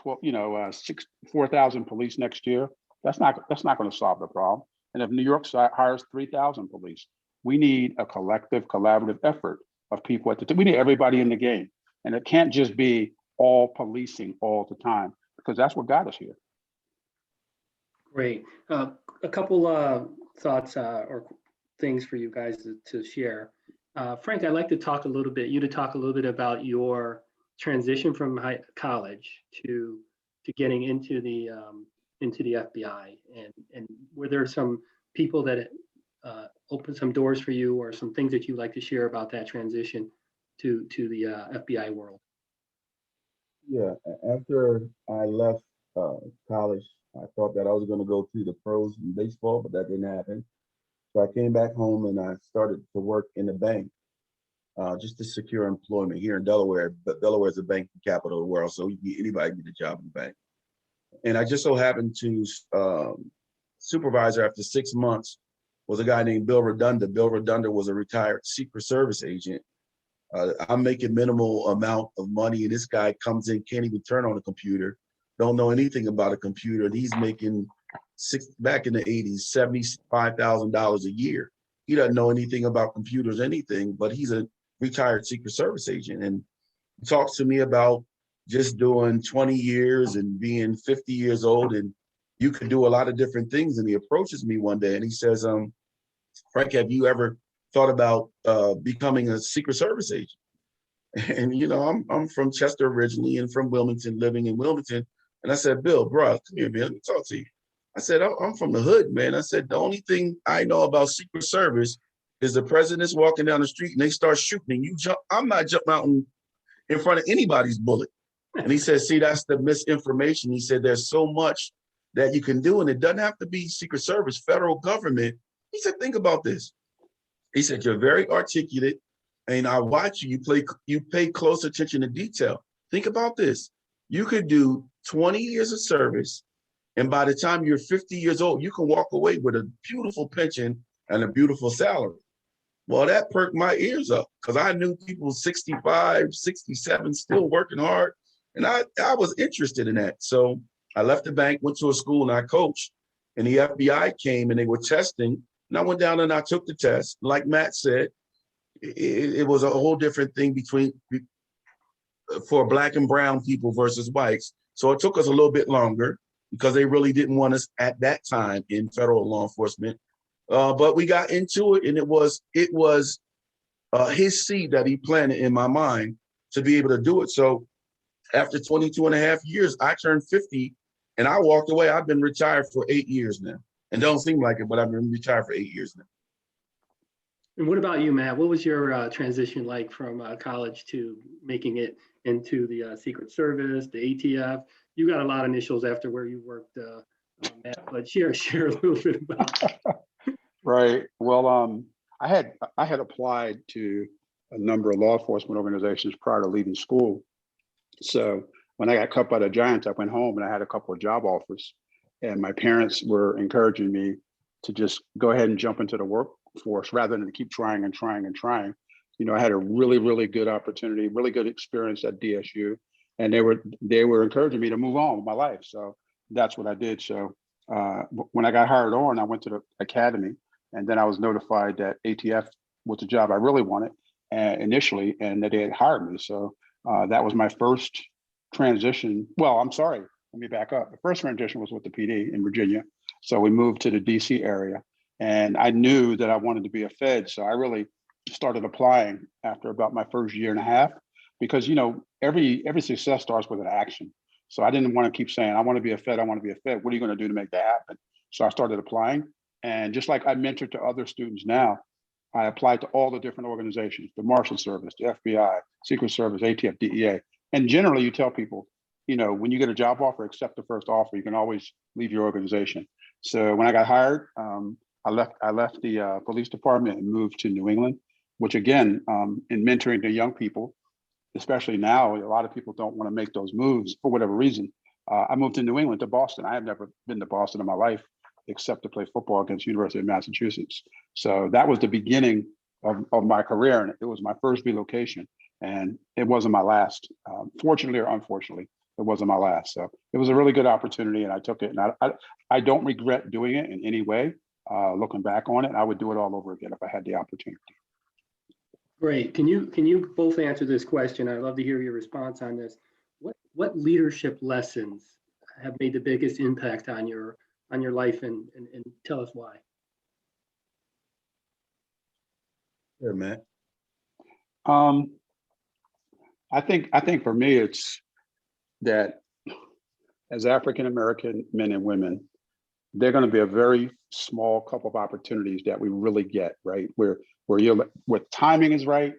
4,000 police next year, that's not going to solve the problem. And if New York hires 3,000 police, we need a collective, collaborative effort of people we need everybody in the game. And it can't just be all policing all the time, because that's what got us here. Great. A couple thoughts or things for you guys to share. Frank, I'd like to talk a little bit about your transition from college to getting into the FBI, and were there some people that opened some doors for you, or some things that you'd like to share about that transition to the FBI world? Yeah, after I left college, I thought that I was going to go to the pros in baseball, but that didn't happen. So I came back home and I started to work in a bank, just to secure employment here in Delaware. But Delaware is the banking capital of the world, so anybody can get a job in the bank. And I just so happened to supervisor after 6 months was a guy named Bill Redunda. Bill Redunda was a retired Secret Service agent. I'm making minimal amount of money, and this guy comes in, can't even turn on a computer, don't know anything about a computer, and he's making back in the 80s, $75,000 a year. He doesn't know anything about computers, anything, but he's a retired Secret Service agent, and he talks to me about just doing 20 years and being 50 years old, and you can do a lot of different things. And he approaches me one day and he says, Frank, have you ever thought about becoming a Secret Service agent? And I'm from Chester originally and from Wilmington, living in Wilmington. And I said, Bill, bro, come here, man, let me talk to you. I said, I'm from the hood, man. I said, the only thing I know about Secret Service is the president's walking down the street and they start shooting and you jump. I'm not jumping out in front of anybody's bullet. And he said, see, that's the misinformation. He said, there's so much that you can do, and it doesn't have to be Secret Service, federal government. He said, think about this. He said, you're very articulate, and I watch you pay close attention to detail. Think about this. You could do 20 years of service, and by the time you're 50 years old, you can walk away with a beautiful pension and a beautiful salary. Well, that perked my ears up, because I knew people 65, 67 still working hard, and I was interested in that. So I left the bank, went to a school, and I coached, and the FBI came and they were testing. And I went down and I took the test. Like Matt said, it was a whole different thing for Black and brown people versus whites. So it took us a little bit longer because they really didn't want us at that time in federal law enforcement. But we got into it, and it was his seed that he planted in my mind to be able to do it. So after 22 and a half years, I turned 50 and I walked away. I've been retired for 8 years now. And don't seem like it, but I've been retired for 8 years now. And what about you, Matt? What was your transition like from college to making it into the Secret Service, the ATF? You got a lot of initials after where you worked, Matt, but share a little bit about that. Right. Well, I had applied to a number of law enforcement organizations prior to leaving school. So when I got cut by the Giants, I went home and I had a couple of job offers. And my parents were encouraging me to just go ahead and jump into the workforce rather than to keep trying and trying and trying. I had a really, really good opportunity, really good experience at DSU, and they were encouraging me to move on with my life. So that's what I did. So when I got hired on, I went to the academy, and then I was notified that ATF was the job I really wanted initially, and that they had hired me. So that was my first transition. Well, I'm sorry. Let me back up. The first transition was with the PD in Virginia. So we moved to the DC area, and I knew that I wanted to be a Fed. So I really started applying after about my first year and a half. because, you know, every success starts with an action. So I didn't want to keep saying, I want to be a Fed, I want to be a Fed. What are you going to do to make that happen? So I started applying. And just like I mentor to other students now, I applied to all the different organizations, the Marshal Service, the FBI, Secret Service, ATF, DEA. And generally you tell people, you know, when you get a job offer, accept the first offer. You can always leave your organization. So when I got hired, I left the police department and moved to New England, which again, in mentoring the young people, especially now, a lot of people don't want to make those moves for whatever reason. I moved to New England, to Boston. I have never been to Boston in my life, except to play football against University of Massachusetts. So that was the beginning of my career. And it was my first relocation. And it wasn't my last, fortunately or unfortunately, it wasn't my last. So it was a really good opportunity and I took it. And I don't regret doing it in any way. Looking back on it, I would do it all over again if I had the opportunity. Great. Can you both answer this question? I'd love to hear your response on this. What leadership lessons have made the biggest impact on your life, and tell us why? Yeah, man. I think for me, it's that as African American men and women, they're going to be a very small couple of opportunities that we really get, right? Where timing is right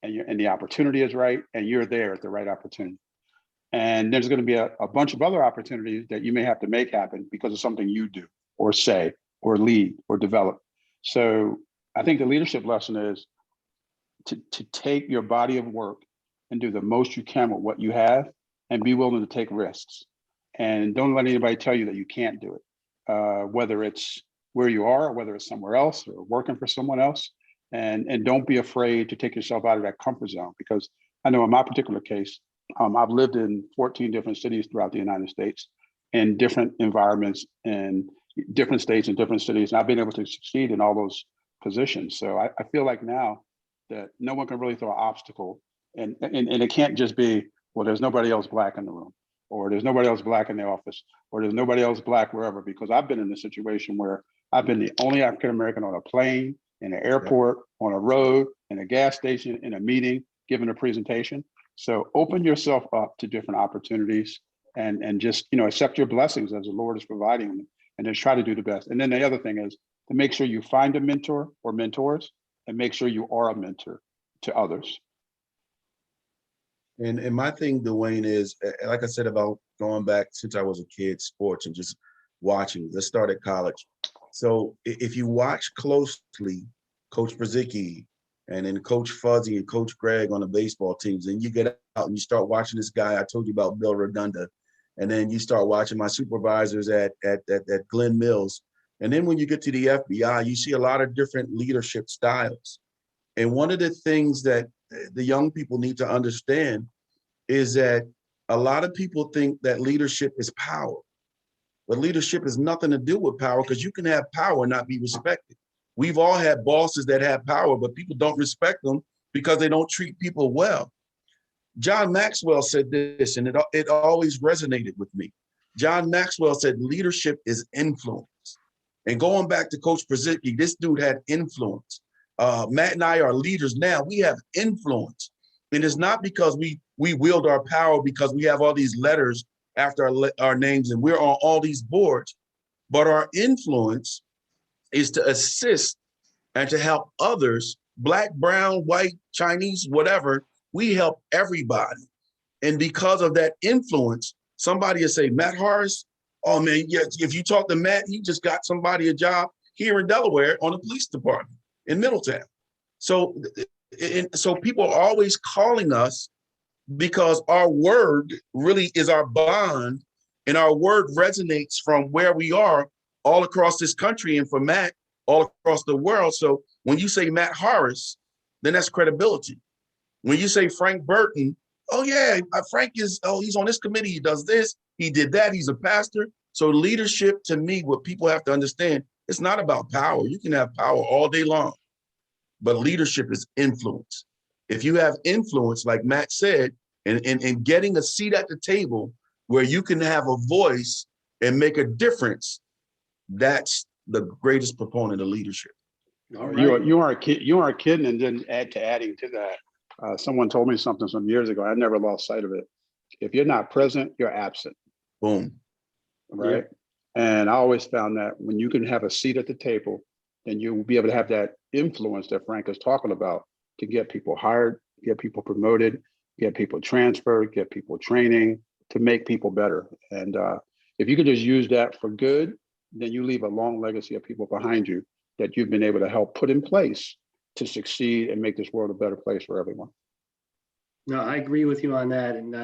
and the opportunity is right, and you're there at the right opportunity. And there's going to be a bunch of other opportunities that you may have to make happen because of something you do or say or lead or develop. So I think the leadership lesson is to take your body of work and do the most you can with what you have and be willing to take risks. And don't let anybody tell you that you can't do it, whether it's where you are, or whether it's somewhere else or working for someone else. And don't be afraid to take yourself out of that comfort zone, because I know in my particular case, I've lived in 14 different cities throughout the United States in different environments and different states and different cities. And I've been able to succeed in all those positions. So I feel like now that no one can really throw an obstacle, and it can't just be, well, there's nobody else Black in the room, or there's nobody else Black in the office, or there's nobody else Black wherever, because I've been in a situation where I've been the only African American on a plane, in an airport, on a road, in a gas station, in a meeting, giving a presentation. So open yourself up to different opportunities and just, you know, accept your blessings as the Lord is providing them, and just try to do the best. And then the other thing is to make sure you find a mentor or mentors, and make sure you are a mentor to others. And my thing, Dwayne, is like I said about going back since I was a kid, sports and just watching. Let's start at college. So if you watch closely, Coach Brzezicki and then Coach Fuzzy and Coach Greg on the baseball teams, and you get out and you start watching this guy I told you about, Bill Redunda, and then you start watching my supervisors at Glen Mills. And then when you get to the FBI, you see a lot of different leadership styles. And one of the things that the young people need to understand is that a lot of people think that leadership is power. But leadership has nothing to do with power, because you can have power and not be respected. We've all had bosses that have power, but people don't respect them because they don't treat people well. John Maxwell said this, and it always resonated with me. John Maxwell said leadership is influence. And going back to Coach Brzezicki, this dude had influence. Matt and I are leaders now. We have influence. And it's not because we wield our power because we have all these letters after our names and we're on all these boards, but our influence is to assist and to help others, Black, brown, white, Chinese, whatever. We help everybody. And because of that influence, somebody will say, Matt Horace, oh man, yeah, if you talk to Matt, he just got somebody a job here in Delaware on the police department in Middletown. So people are always calling us because our word really is our bond, and our word resonates from where we are all across this country, and for Matt, all across the world. So when you say Matt Horace, then that's credibility. When you say Frank Burton, oh yeah, Frank is, oh, he's on this committee, he does this, he did that, he's a pastor. So leadership, to me, what people have to understand, it's not about power. You can have power all day long, but leadership is influence. If you have influence, like Matt said, and getting a seat at the table where you can have a voice and make a difference, that's the greatest proponent of leadership. All right. You aren't kidding, and then adding to that. Someone told me something some years ago. I never lost sight of it. If you're not present, you're absent. Boom. Right. And I always found that when you can have a seat at the table, then you'll be able to have that influence that Frank is talking about to get people hired, get people promoted, get people transferred, get people training, to make people better. And if you could just use that for good, then you leave a long legacy of people behind you that you've been able to help put in place to succeed and make this world a better place for everyone. No, I agree with you on that. And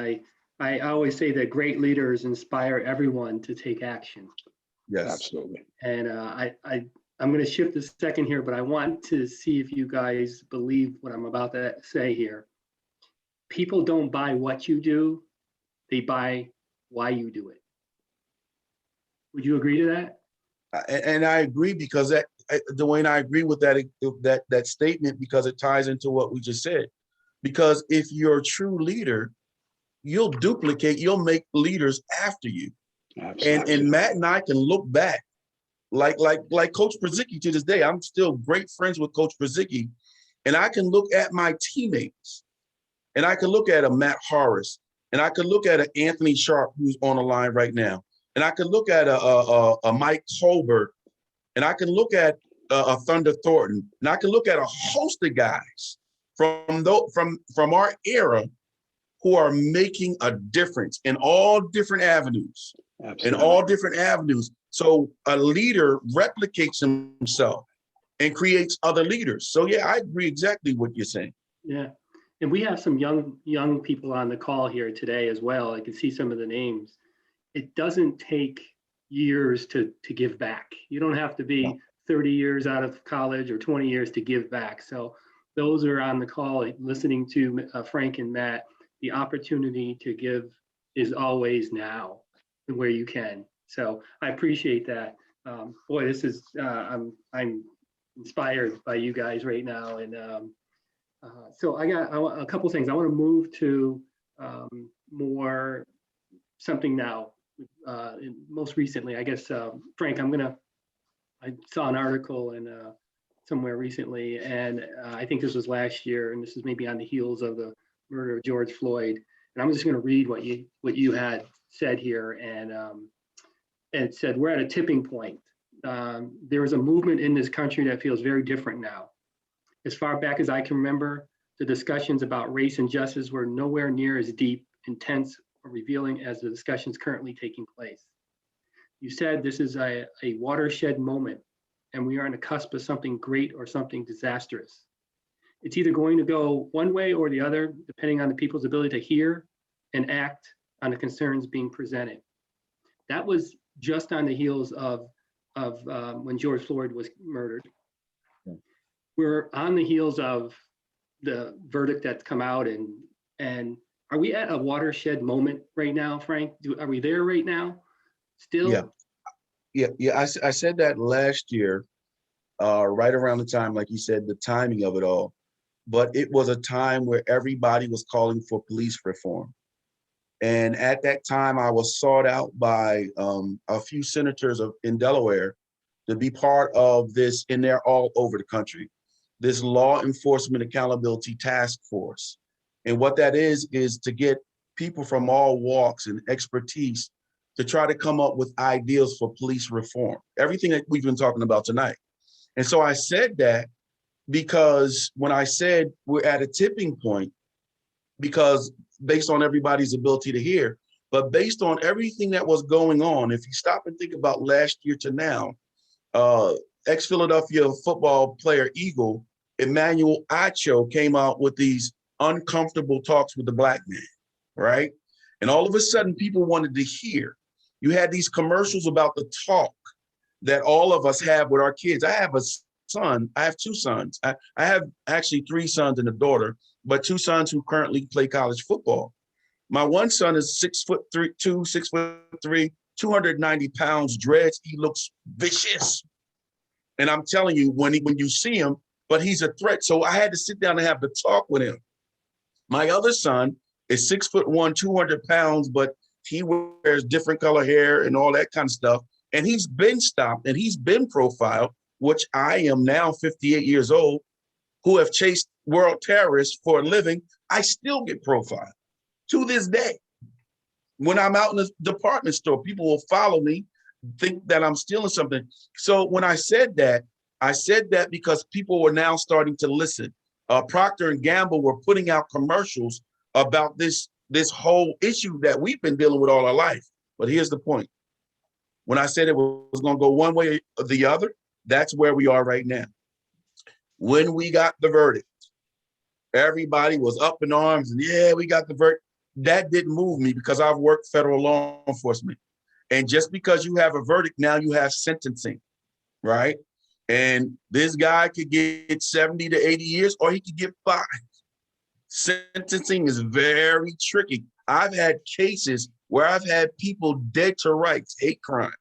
I always say that great leaders inspire everyone to take action. Yes. Absolutely. And I'm going to shift a second here, but I want to see if you guys believe what I'm about to say here. People don't buy what you do, they buy why you do it. Would you agree to that? And I agree, because that, Dwayne, I agree with that statement, because it ties into what we just said. Because if you're a true leader, you'll make leaders after you. Absolutely. And Matt and I can look back, like Coach Brzezicki to this day. I'm still great friends with Coach Brzezicki, and I can look at my teammates, and I can look at a Matt Horace, and I can look at an Anthony Sharp, who's on the line right now, and I can look at a Mike Colbert, and I can look at a Thunder Thornton, and I can look at a host of guys from our era who are making a difference in all different avenues. Absolutely. In all different avenues. So a leader replicates himself and creates other leaders. So yeah, I agree exactly what you're saying. Yeah. And we have some young people on the call here today as well. I can see some of the names. It doesn't take years to give back. You don't have to be 30 years out of college or 20 years to give back. So those are on the call listening to Frank and Matt. The opportunity to give is always now, where you can. So I appreciate that. Boy, this is I'm inspired by you guys right now. And so I got a couple things. I want to move to more something now. Most recently, I guess, Frank, I saw an article in somewhere recently, and I think this was last year, and this is maybe on the heels of the murder of George Floyd. And I'm just going to read what you had said here, and it said, we're at a tipping point. There is a movement in this country that feels very different now. As far back as I can remember, the discussions about race and justice were nowhere near as deep, intense, or revealing as the discussions currently taking place. You said this is a watershed moment, and we are on the cusp of something great or something disastrous. It's either going to go one way or the other, depending on the people's ability to hear and act on the concerns being presented. That was just on the heels of when George Floyd was murdered. Yeah. We're on the heels of the verdict that's come out, and are we at a watershed moment right now, Frank? Are we there right now? Still? Yeah. I said that last year, right around the time, like you said, the timing of it all. But it was a time where everybody was calling for police reform. And at that time, I was sought out by a few senators in Delaware to be part of this, and they're all over the country, this law enforcement accountability task force. And what that is to get people from all walks and expertise to try to come up with ideas for police reform, everything that we've been talking about tonight. And so I said that because when I said we're at a tipping point, because based on everybody's ability to hear, but based on everything that was going on, if you stop and think about last year to now, ex-Philadelphia football player Eagle, Emmanuel Acho, came out with these uncomfortable talks with the black man, right? And all of a sudden people wanted to hear. You had these commercials about the talk that all of us have with our kids. I have two sons. I have actually 3 sons and a daughter, but 2 sons who currently play college football. My one son is 6'2", 6'3", 290 pounds, dreads. He looks vicious. And I'm telling you, when you see him, but he's a threat. So I had to sit down and have the talk with him. My other son is 6'1", 200 pounds, but he wears different color hair and all that kind of stuff. And he's been stopped and he's been profiled, which I am now 58 years old. who have chased world terrorists for a living, I still get profiled to this day. When I'm out in the department store, people will follow me, think that I'm stealing something. So when I said that because people were now starting to listen. Procter and Gamble were putting out commercials about this whole issue that we've been dealing with all our life. But here's the point. When I said it was going to go one way or the other, that's where we are right now. When we got the verdict, everybody was up in arms and yeah, we got the verdict. That didn't move me because I've worked federal law enforcement. And just because you have a verdict, now you have sentencing, right? And this guy could get 70 to 80 years or he could get 5. Sentencing is very tricky. I've had cases where I've had people dead to rights, hate crimes.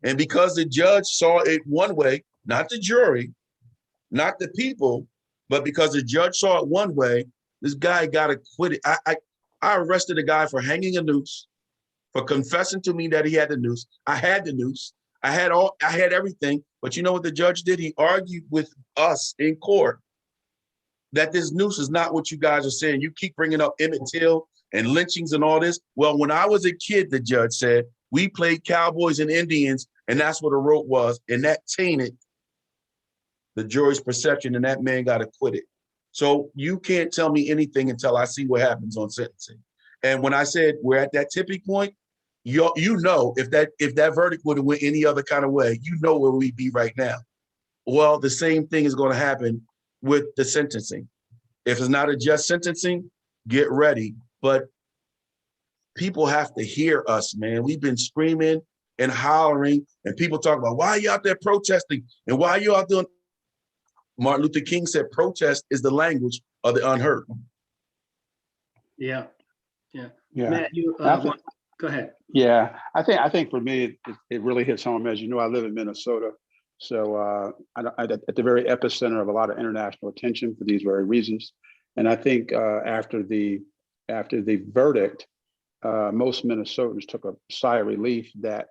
And because the judge saw it one way, not the jury, not the people, but because the judge saw it one way, this guy got acquitted. I arrested a guy for hanging a noose, for confessing to me that he had the noose. I had the noose. I had everything. But you know what the judge did? He argued with us in court that this noose is not what you guys are saying. You keep bringing up Emmett Till and lynchings and all this. Well, when I was a kid, the judge said, we played cowboys and Indians, and that's what a rope was. And that tainted the jury's perception, and that man got acquitted. So you can't tell me anything until I see what happens on sentencing. And when I said we're at that tipping point, you know, if that verdict would have went any other kind of way, you know where we'd be right now. Well, the same thing is going to happen with the sentencing. If it's not a just sentencing, get ready. But people have to hear us, man. We've been screaming and hollering, and people talk about, why are you out there protesting? And why are you out doing? Martin Luther King said, protest is the language of the unheard. Yeah. Yeah. Matt, go ahead. Yeah, I think for me, it really hits home. As you know, I live in Minnesota. So at the very epicenter of a lot of international attention for these very reasons. And I think after the verdict, most Minnesotans took a sigh of relief that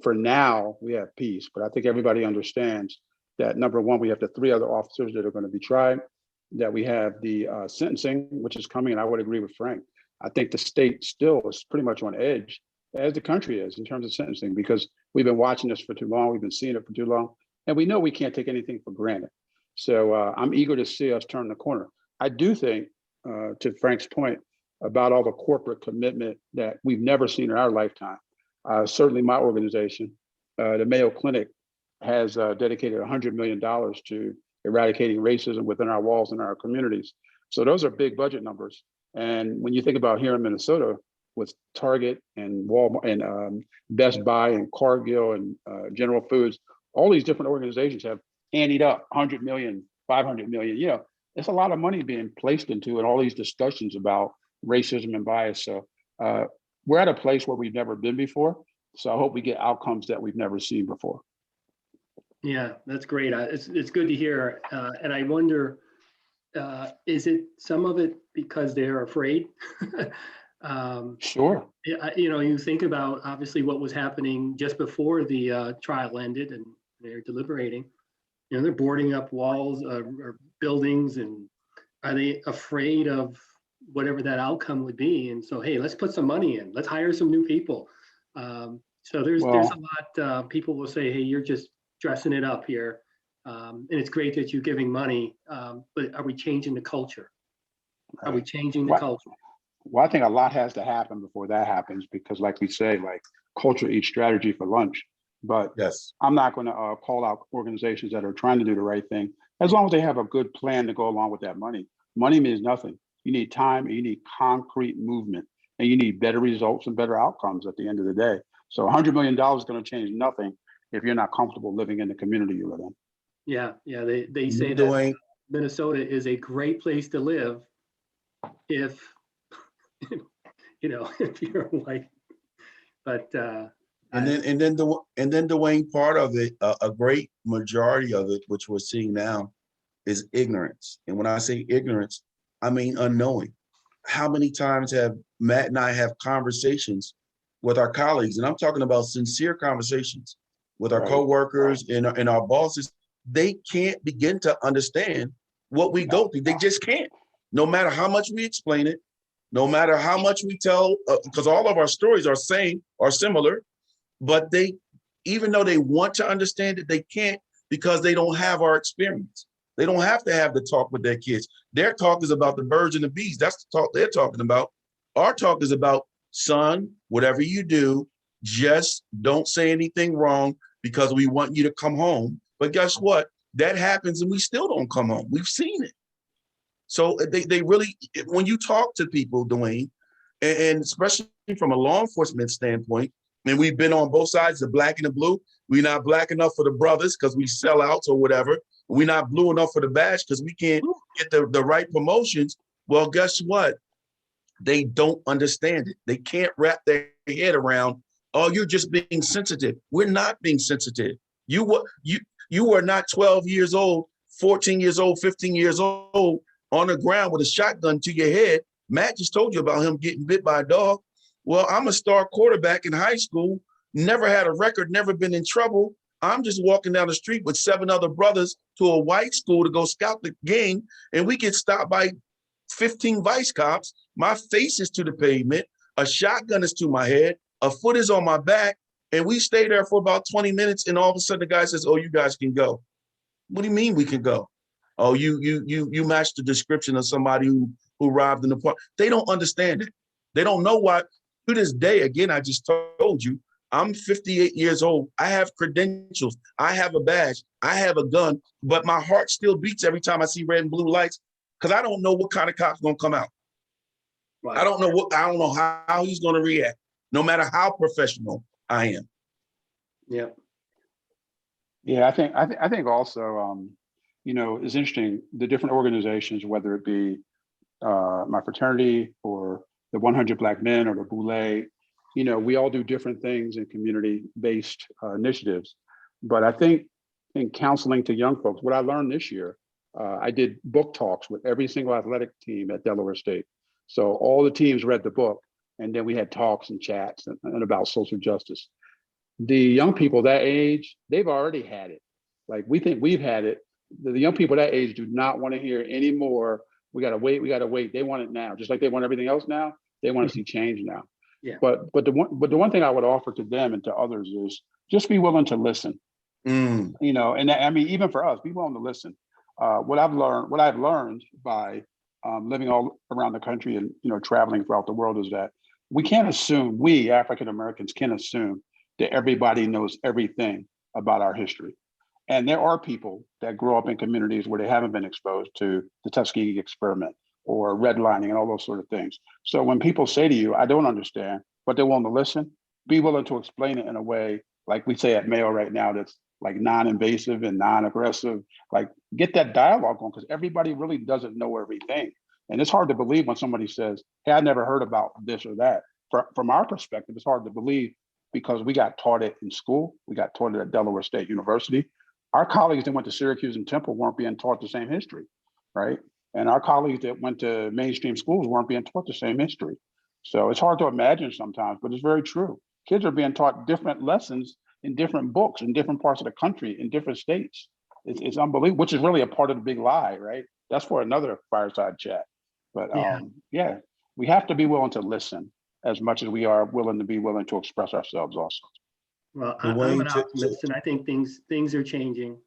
for now we have peace. But I think everybody understands that, number one, we have the 3 other officers that are going to be tried, that we have the sentencing, which is coming. And I would agree with Frank. I think the state still is pretty much on edge, as the country is, in terms of sentencing, because we've been watching this for too long. We've been seeing it for too long. And we know we can't take anything for granted. So I'm eager to see us turn the corner. I do think, to Frank's point, about all the corporate commitment that we've never seen in our lifetime. Certainly my organization, the Mayo Clinic, has dedicated $100 million to eradicating racism within our walls and our communities. So those are big budget numbers. And when you think about here in Minnesota, with Target and Walmart and Best Buy and Cargill and General Foods, all these different organizations have anteed up 100 million, 500 million. You know, it's a lot of money being placed into and all these discussions about racism and bias. So we're at a place where we've never been before. So I hope we get outcomes that we've never seen before. Yeah, that's great. It's good to hear. And I wonder, is it some of it because they're afraid? Sure. You know, you think about obviously what was happening just before the trial ended and they're deliberating. You know, they're boarding up walls or buildings, and are they afraid of whatever that outcome would be? And so, hey, let's put some money in. Let's hire some new people. So there's a lot. People will say, hey, you're just dressing it up here. And it's great that you're giving money, but are we changing the culture? Are we changing the culture? Well, I think a lot has to happen before that happens, because like we say, like culture eats strategy for lunch. But yes, I'm not going to call out organizations that are trying to do the right thing, as long as they have a good plan to go along with that money. Money means nothing. You need time, and you need concrete movement, and you need better results and better outcomes at the end of the day. So $100 million is going to change nothing if you're not comfortable living in the community you live in. Yeah. They say that Minnesota is a great place to live if, you know, if you're white. But and then Dwayne, part of it, a great majority of it, which we're seeing now, is ignorance. And when I say ignorance, I mean unknowing. How many times have Matt and I have conversations with our colleagues, and I'm talking about sincere conversations with our coworkers and our bosses? They can't begin to understand what we go through. They just can't. No matter how much we explain it, no matter how much we tell, because all of our stories are similar, but they, even though they want to understand it, they can't because they don't have our experience. They don't have to have the talk with their kids. Their talk is about the birds and the bees. That's the talk they're talking about. Our talk is about, son, whatever you do, just don't say anything wrong because we want you to come home. But guess what? That happens and we still don't come home. We've seen it. So they really, when you talk to people, Dwayne, and especially from a law enforcement standpoint, and we've been on both sides, the black and the blue. We're not black enough for the brothers because we sell outs or whatever. We're not blue enough for the badge because we can't get the right promotions. Well, guess what? They don't understand it. They can't wrap their head around, oh, you're just being sensitive. We're not being sensitive. You were not 12 years old, 14 years old, 15 years old on the ground with a shotgun to your head. Matt just told you about him getting bit by a dog. Well, I'm a star quarterback in high school, never had a record, never been in trouble. I'm just walking down the street with 7 other brothers to a white school to go scout the game, and we get stopped by 15 vice cops. My face is to the pavement, a shotgun is to my head, a foot is on my back, and we stay there for about 20 minutes, and all of a sudden the guy says, oh, you guys can go. What do you mean we can go? Oh, you match the description of somebody who robbed an apartment. They don't understand it. They don't know why. To this day, again, I just told you, I'm 58 years old. I have credentials. I have a badge. I have a gun, but my heart still beats every time I see red and blue lights because I don't know what kind of cop's gonna come out. Right. I don't know how he's gonna react, no matter how professional I am. Yeah. Yeah, I think also, it's interesting, the different organizations, whether it be my fraternity or the 100 Black Men or the Boule, we all do different things in community-based initiatives. But I think in counseling to young folks, what I learned this year, I did book talks with every single athletic team at Delaware State. So all the teams read the book, and then we had talks and chats and about social justice. The young people that age, they've already had it. Like we think we've had it. The young people that age do not want to hear any more. We gotta wait. They want it now, just like they want everything else now. They want to see change now. Yeah. But the one thing I would offer to them and to others is just be willing to listen. And I mean, even for us, be willing to listen. What I've learned by living all around the country and traveling throughout the world is that we can't assume, we African Americans can assume that everybody knows everything about our history. And there are people that grow up in communities where they haven't been exposed to the Tuskegee experiment or redlining and all those sort of things. So when people say to you, I don't understand, but they're willing to listen, be willing to explain it in a way, like we say at Mayo right now, that's like non-invasive and non-aggressive, like get that dialogue going, because everybody really doesn't know everything. And it's hard to believe when somebody says, hey, I never heard about this or that. From our perspective, it's hard to believe because we got taught it in school. We got taught it at Delaware State University. Our colleagues that went to Syracuse and Temple weren't being taught the same history, right? And our colleagues that went to mainstream schools weren't being taught the same history. So it's hard to imagine sometimes, but it's very true. Kids are being taught different lessons in different books in different parts of the country, in different states. It's unbelievable, which is really a part of the big lie, right? That's for another fireside chat. But yeah, we have to be willing to listen as much as we are willing to express ourselves also. Well, I'm an optimist, and I think things are changing.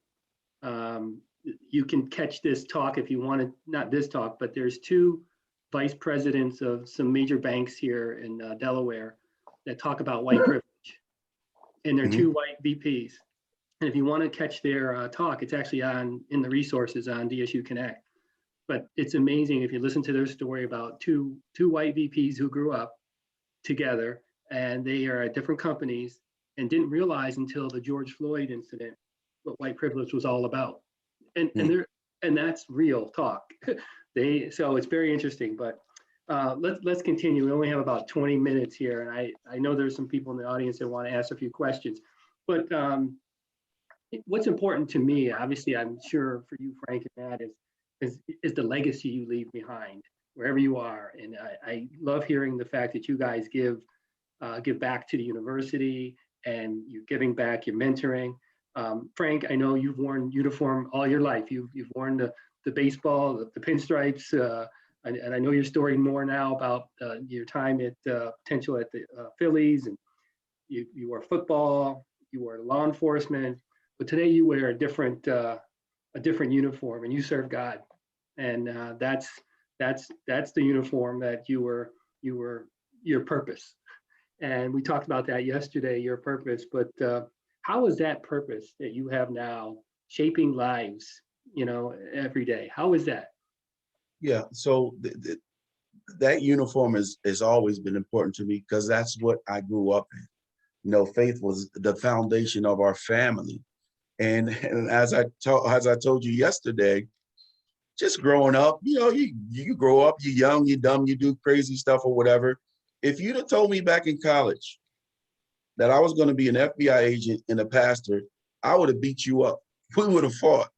You can catch this talk if you want to, not this talk, but there's 2 vice presidents of some major banks here in Delaware that talk about white privilege, and they're 2 white VPs. And if you want to catch their talk, it's actually in the resources on DSU Connect. But it's amazing if you listen to their story about two white VPs who grew up together, and they are at different companies and didn't realize until the George Floyd incident what white privilege was all about. And that's real talk. So it's very interesting, but let's continue. We only have about 20 minutes here, and I know there's some people in the audience that want to ask a few questions. But what's important to me, obviously, I'm sure for you, Frank, and Matt, is the legacy you leave behind wherever you are. And I love hearing the fact that you guys give back to the university, and you're giving back, you're mentoring. Frank, I know you've worn uniform all your life. You've worn the the baseball, the pinstripes, and I know your story more now about your time at potential at the Phillies, and you were football, you were law enforcement, but today you wear a different uniform, and you serve God, and that's the uniform that you were your purpose. And we talked about that yesterday, your purpose, but how is that purpose that you have now shaping lives, every day? How is that? Yeah, so that uniform has always been important to me because that's what I grew up in. Faith was the foundation of our family. And as I told you yesterday, just growing up, you grow up, you're young, you're dumb, you do crazy stuff or whatever. If you'd have told me back in college that I was going to be an FBI agent and a pastor, I would have beat you up. We would have fought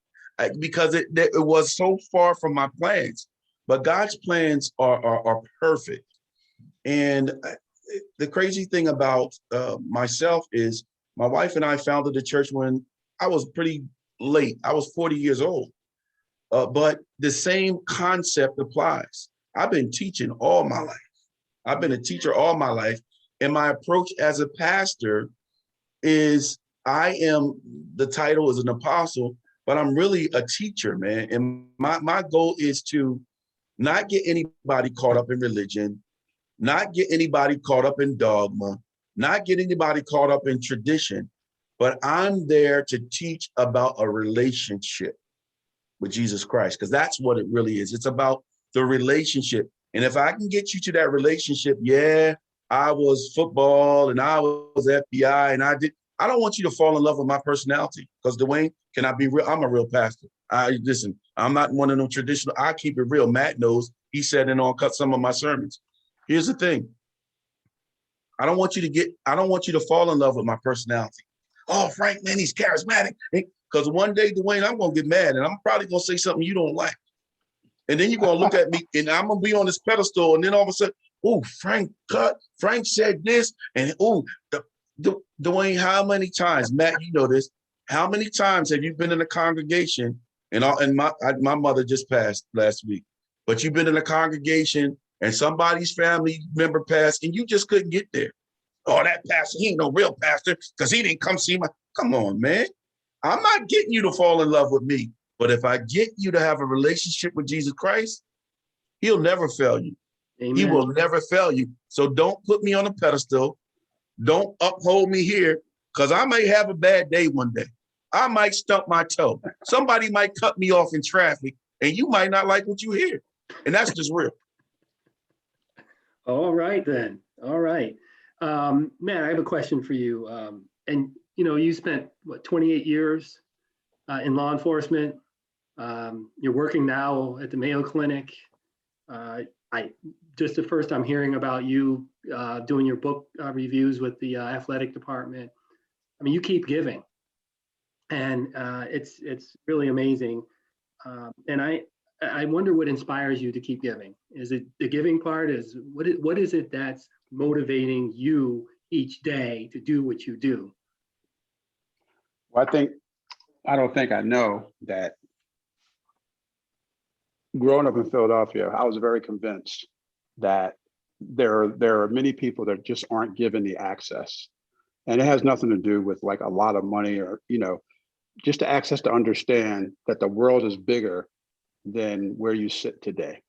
because it was so far from my plans. But God's plans are perfect. And the crazy thing about myself is my wife and I founded the church when I was pretty late. I was 40 years old. But the same concept applies. I've been teaching all my life. I've been a teacher all my life. And my approach as a pastor is the title is an apostle, but I'm really a teacher, man. And my goal is to not get anybody caught up in religion, not get anybody caught up in dogma, not get anybody caught up in tradition, but I'm there to teach about a relationship with Jesus Christ, because that's what it really is. It's about the relationship. And if I can get you to that relationship, I was football and I was FBI and I don't want you to fall in love with my personality, because Dwayne, can I be real? I'm a real pastor. Listen, I'm not one of them traditional. I keep it real. Matt knows. He said and on cut some of my sermons. Here's the thing. I don't want you to fall in love with my personality. Oh, Frank, man, he's charismatic. Because one day, Dwayne, I'm going to get mad and I'm probably going to say something you don't like. And then you're going to look at me and I'm going to be on this pedestal. And then all of a sudden, oh, Frank said this. And Dwayne, how many times, Matt, you know this, how many times have you been in a congregation and my mother just passed last week, but you've been in a congregation and somebody's family member passed and you just couldn't get there. Oh, that pastor, he ain't no real pastor because he didn't come see come on, man. I'm not getting you to fall in love with me, but if I get you to have a relationship with Jesus Christ, he'll never fail you. Amen. He will never fail you. So don't put me on a pedestal. Don't uphold me here, because I may have a bad day one day. I might stump my toe. Somebody might cut me off in traffic, and you might not like what you hear. And that's just real. All right, then. All right. Matt, I have a question for you. And, you spent, 28 years in law enforcement. You're working now at the Mayo Clinic. Just the first I'm hearing about you doing your book reviews with the athletic department. I mean, you keep giving, and it's really amazing. And I wonder what inspires you to keep giving. Is it the giving part? What is it that's motivating you each day to do what you do? Well, I don't think I know that growing up in Philadelphia, I was very convinced that there are many people that just aren't given the access. And it has nothing to do with like a lot of money or, just the access to understand that the world is bigger than where you sit today,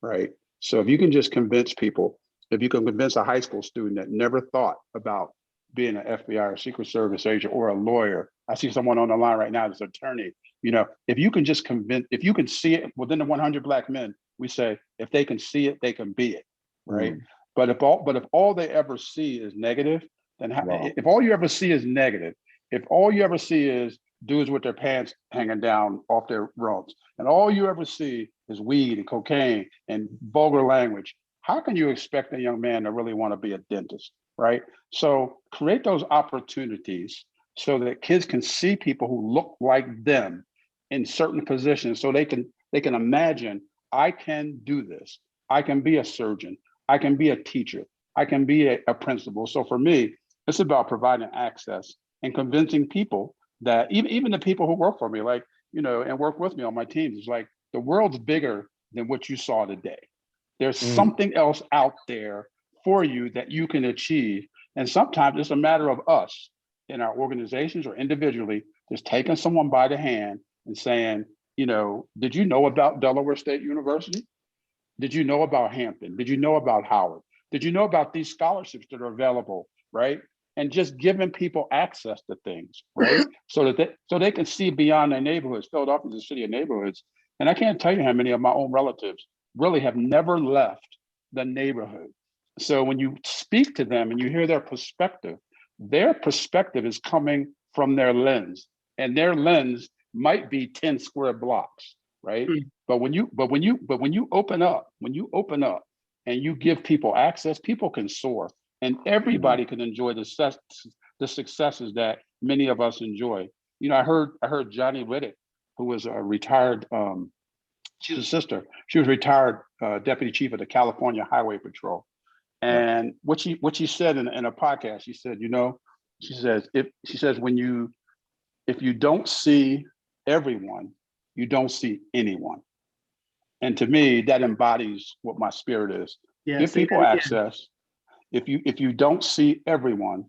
right? So if you can just convince people, if you can convince a high school student that never thought about being an FBI or Secret Service agent or a lawyer, I see someone on the line right now that's an attorney, if you can just convince, if you can see it within the 100 Black men, we say, if they can see it, they can be it, right? But if all they ever see is negative, then if all you ever see is negative, if all you ever see is dudes with their pants hanging down off their robes, and all you ever see is weed and cocaine and vulgar language, how can you expect a young man to really want to be a dentist, right? So create those opportunities so that kids can see people who look like them in certain positions, so they can imagine, I can do this. I can be a surgeon. I can be a teacher. I can be a principal. So for me, it's about providing access and convincing people that even the people who work for me, and work with me on my teams, it's like, the world's bigger than what you saw today. There's something else out there for you that you can achieve. And sometimes it's a matter of us in our organizations or individually, just taking someone by the hand and saying, you know, did you know about Delaware State University? Did you know about Hampton? Did you know about Howard? Did you know about these scholarships that are available, right? And just giving people access to things, right? so they can see beyond their neighborhoods. Philadelphia is a city of neighborhoods. And I can't tell you how many of my own relatives really have never left the neighborhood. So when you speak to them and you hear their perspective is coming from their lens, and their lens might be 10 square blocks, right? But when you open up and you give people access, people can soar, and everybody can enjoy the successes that many of us enjoy. You know, I heard Johnny Riddick, who was a retired, she's a sister. She was retired deputy chief of the California Highway Patrol. And what she said in a podcast, she said, you know, she says, if you don't see everyone, you don't see anyone. And to me, that embodies what my spirit is. Yeah, give people access. If you don't see everyone,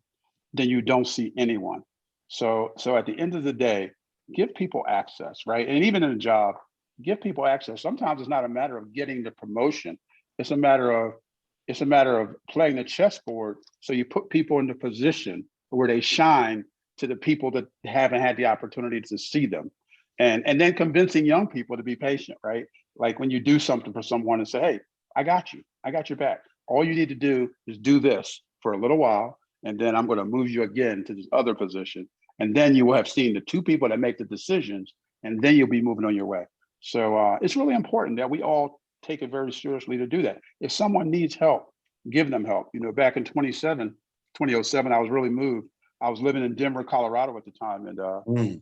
then you don't see anyone. So at the end of the day, give people access, right? And even in a job, give people access. Sometimes it's not a matter of getting the promotion. It's a matter of playing the chessboard. So you put people in the position where they shine to the people that haven't had the opportunity to see them. And then convincing young people to be patient, right? Like when you do something for someone and say, hey, I got your back. All you need to do is do this for a little while, and then I'm going to move you again to this other position. And then you will have seen the two people that make the decisions, and then you'll be moving on your way. So it's really important that we all take it very seriously to do that. If someone needs help, give them help. You know, back in 2007, I was really moved. I was living in Denver, Colorado at the time, and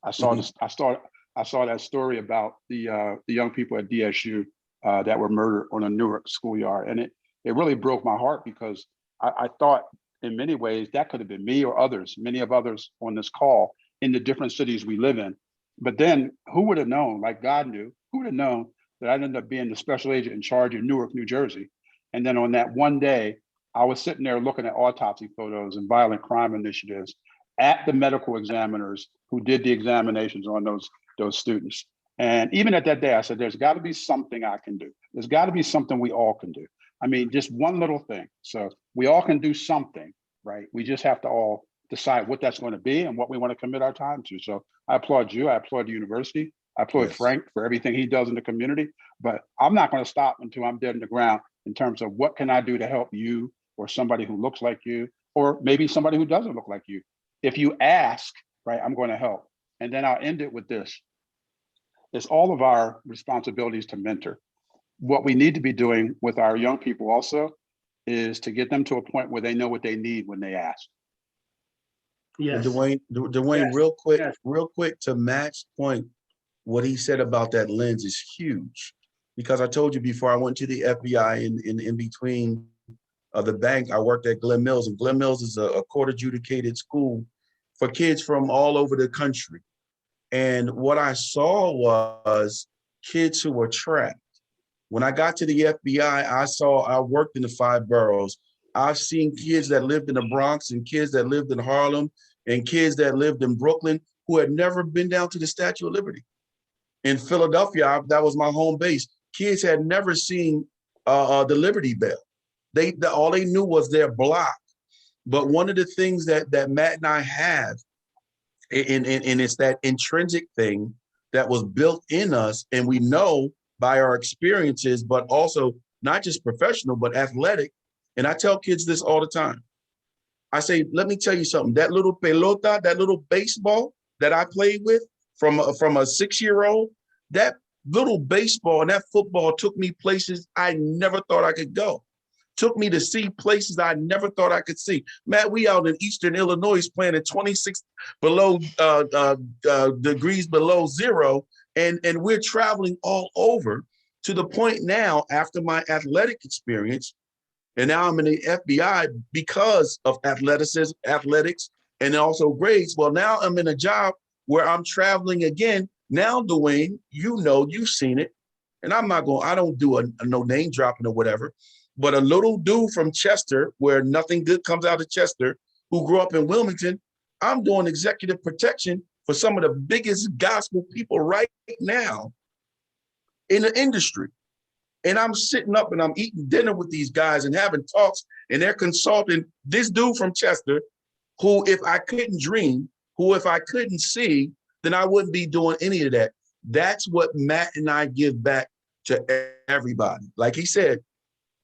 I saw that story about the young people at DSU that were murdered on a Newark schoolyard, and it really broke my heart, because I thought in many ways that could have been me or others, many of others on this call in the different cities we live in. But then who would have known, like God knew, who would have known that I'd end up being the special agent in charge in Newark, New Jersey. And then on that one day, I was sitting there looking at autopsy photos and violent crime initiatives at the medical examiners who did the examinations on those students. And even at that day, I said, there's got to be something I can do. There's got to be something we all can do. I mean, just one little thing. So we all can do something, right? We just have to all decide what that's going to be and what we want to commit our time to. So I applaud you. I applaud the university. I applaud Frank for everything he does in the community. But I'm not going to stop until I'm dead in the ground in terms of what can I do to help you or somebody who looks like you, or maybe somebody who doesn't look like you. If you ask, right, I'm going to help. And then I'll end it with this. It's all of our responsibilities to mentor. What we need to be doing with our young people also is to get them to a point where they know what they need when they ask. Yes. Dwayne, Yes. real quick to Matt's point, what he said about that lens is huge, because I told you before I went to the FBI in between the bank, I worked at Glen Mills, and Glen Mills is a court adjudicated school for kids from all over the country. And what I saw was kids who were trapped. When I got to the FBI, I worked in the 5 boroughs. I've seen kids that lived in the Bronx and kids that lived in Harlem and kids that lived in Brooklyn who had never been down to the Statue of Liberty. In Philadelphia, that was my home base. Kids had never seen the Liberty Bell. All they knew was their block. But one of the things that Matt and I have, and it's that intrinsic thing that was built in us, and we know by our experiences, but also not just professional, but athletic. And I tell kids this all the time. I say, let me tell you something. That little pelota, that little baseball that I played with from a 6-year-old, that little baseball and that football took me places I never thought I could go. Took me to see places I never thought I could see. Matt, we out in Eastern Illinois playing at 26 degrees below zero. And we're traveling all over, to the point now, after my athletic experience, and now I'm in the FBI because of athletics, and also grades. Well, now I'm in a job where I'm traveling again. Now, Dwayne, you've seen it. and I don't do a no name dropping or whatever, but a little dude from Chester, where nothing good comes out of Chester, who grew up in Wilmington, I'm doing executive protection for some of the biggest gospel people right now in the industry. And I'm sitting up and I'm eating dinner with these guys and having talks, and they're consulting this dude from Chester, who if I couldn't dream, who if I couldn't see, then I wouldn't be doing any of that. That's what Matt and I give back to everybody. Like he said,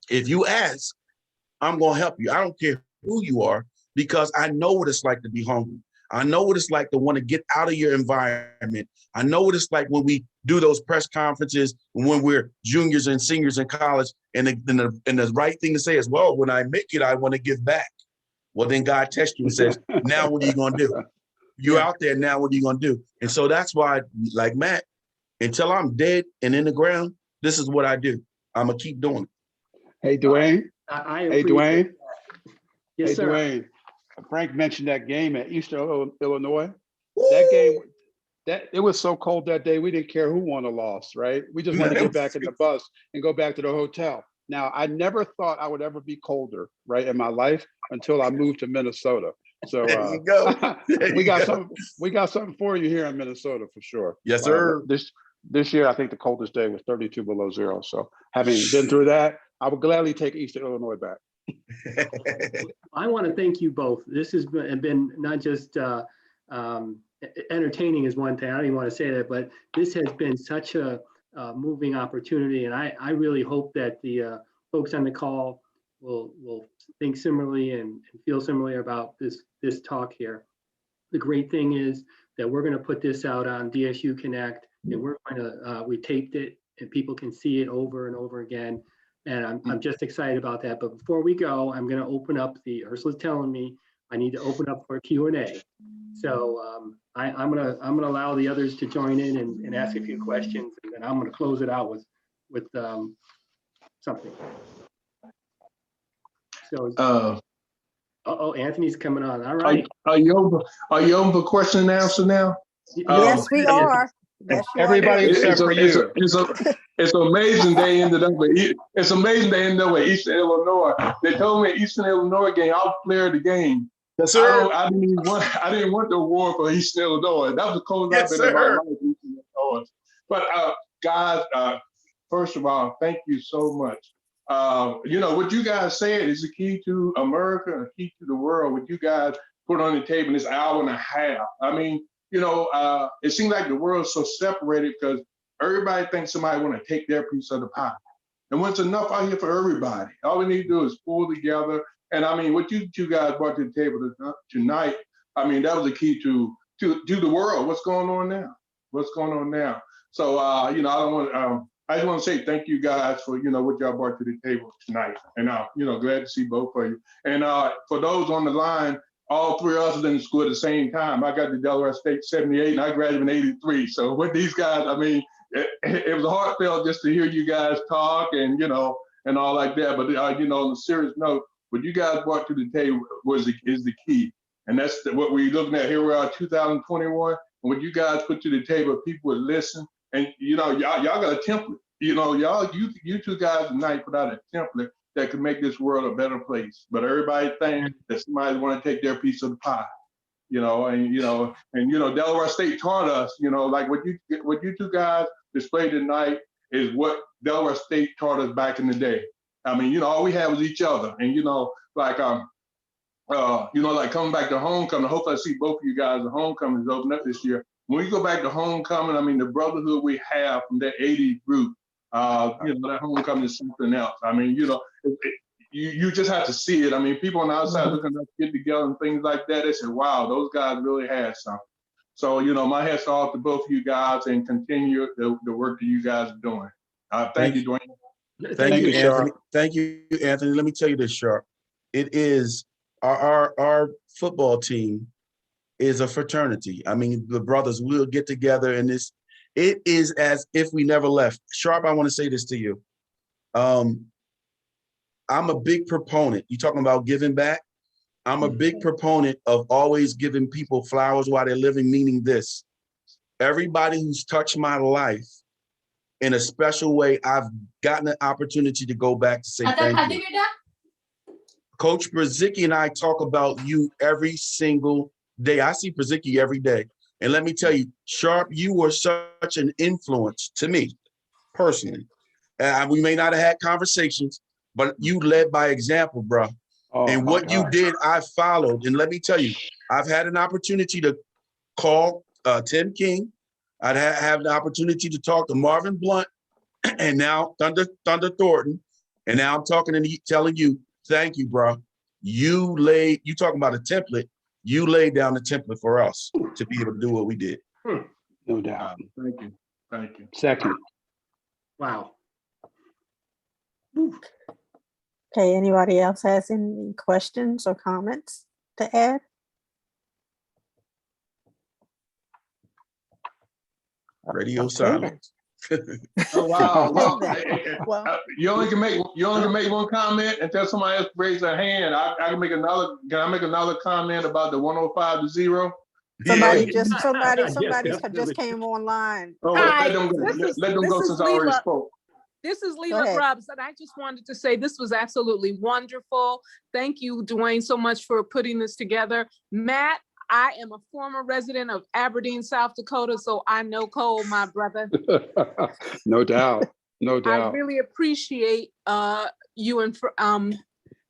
if you ask, I'm going to help you. I don't care who you are, because I know what it's like to be hungry. I know what it's like to want to get out of your environment. I know what it's like when we do those press conferences, when we're juniors and seniors in college, and the right thing to say is, well, when I make it, I want to give back. Well, then God tests you and says, now what are you going to do? You're out there now, what are you going to do? And so that's why, like Matt, until I'm dead and in the ground, this is what I do. I'm going to keep doing it. Hey, Dwayne. Hey, Dwayne. Yes, Hey, sir. Dwayne. Frank mentioned that game at Eastern Illinois. That game, it was so cold that day, we didn't care who won or lost, right? We just wanted to get back in the bus and go back to the hotel. Now, I never thought I would ever be colder, right, in my life until I moved to Minnesota. So There you go. we got something for you here in Minnesota for sure. Yes, sir. This year, I think the coldest day was 32 below zero. So having been through that, I would gladly take Eastern Illinois back. I want to thank you both. This has been not just entertaining is one thing. I don't even want to say that, but this has been such a moving opportunity. And I really hope that the folks on the call will think similarly and feel similarly about this talk here. The great thing is that we're going to put this out on DSU Connect, and we're going to, we taped it and people can see it over and over again. And I'm just excited about that. But before we go, I'm going to open up Ursula's telling me I need to open up for a Q&A. So I'm gonna allow the others to join in and ask a few questions, and then I'm gonna close it out with something. So, Anthony's coming on. All right. Are you open for question and answer now? Yes, we are. Yes, you Everybody are. except for you. It's amazing they ended up with Eastern Illinois. They told me Eastern Illinois game, I'll player of the game. Yes, sir. I didn't want the award for Eastern Illinois. That was the closest I've been in my life, Eastern Illinois. But guys, first of all, thank you so much. What you guys said is the key to America and the key to the world. What you guys put on the table in this hour and a half. I mean, it seems like the world's so separated because everybody thinks somebody want to take their piece of the pie. And when it's enough out here for everybody, all we need to do is pull together. And I mean, what you two guys brought to the table tonight, I mean, that was the key to the world. What's going on now? So, I just want to say thank you guys for, what y'all brought to the table tonight. And, glad to see both of you. And for those on the line, all three of us was in school at the same time. I got to Delaware State 78 and I graduated in 83. So with these guys, I mean, it was heartfelt just to hear you guys talk and, and all like that. But, on a serious note, what you guys brought to the table is the key. And that's what we're looking at. Here we are, 2021. And what you guys put to the table, people would listen. And, y'all got a template. You two guys tonight put out a template that could make this world a better place. But everybody thinks that somebody want to take their piece of the pie. Delaware State taught us, like what you two guys displayed tonight is what Delaware State taught us back in the day. I mean, all we had was each other. And, like coming back to homecoming, hopefully I see both of you guys, the homecoming is open up this year. When we go back to homecoming, I mean, the brotherhood we have from that 80s group, that homecoming is something else. I mean, you just have to see it. I mean, people on the outside looking to get together and things like that, they say, wow, those guys really had something. So, my hats off to both of you guys and continue the work that you guys are doing. Thank you, Dwayne. Thank you, Anthony. Thank you, Anthony. Let me tell you this, Sharp. It is our football team is a fraternity. I mean, the brothers will get together and it is as if we never left. Sharp, I want to say this to you. I'm a big proponent. You talking about giving back? I'm a big proponent of always giving people flowers while they're living, meaning this. Everybody who's touched my life in a special way. I've gotten an opportunity to go back to say thank you. Coach Brzezicki and I talk about you every single day. I see Brzezicki every day. And let me tell you, Sharp, you were such an influence to me personally. We may not have had conversations, but you led by example, bro. Oh, and what you did, I followed. And let me tell you, I've had an opportunity to call Tim King. I'd have the opportunity to talk to Marvin Blunt and now Thunder Thornton. And now I'm talking and telling you, thank you, bro. You talking about a template. You laid down the template for us to be able to do what we did. No doubt. Thank you. Thank you. Second. Wow. Okay, anybody else has any questions or comments to add? Radio Okay, silence. Oh, wow. Well, Well, you only can make one comment until somebody else raises their hand. Can I make another comment about the 105 to 0? somebody Yeah. just definitely. came online. Oh, Hi, let them go this is since I already Leela. spoke. This is Go Leela ahead. Grubbs, and I just wanted to say this was absolutely wonderful. Thank you, Dwayne, so much for putting this together. Matt, I am a former resident of Aberdeen, South Dakota, so I know Cole, my brother. No doubt. No I doubt. really appreciate you and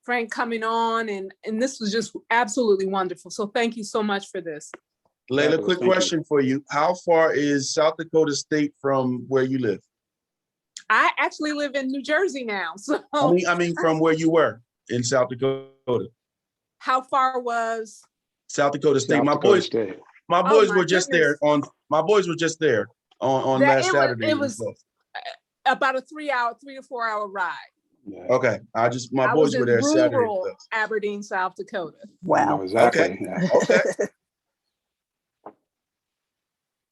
Frank coming on, and this was just absolutely wonderful. So thank you so much for this. Layla, quick Thank you. question for you. How far is South Dakota State from where you live? I actually live in New Jersey now, so I mean from where you were in South Dakota. how far was? South Dakota State. South My Dakota boys, State. my Oh, boys my were just there goodness. on That- last Saturday. It was about a 3 to 4 hour ride. Yeah. Okay. My I boys was were in there Saturday. rural Aberdeen, South Dakota. I know Wow. exactly. Yeah. Okay.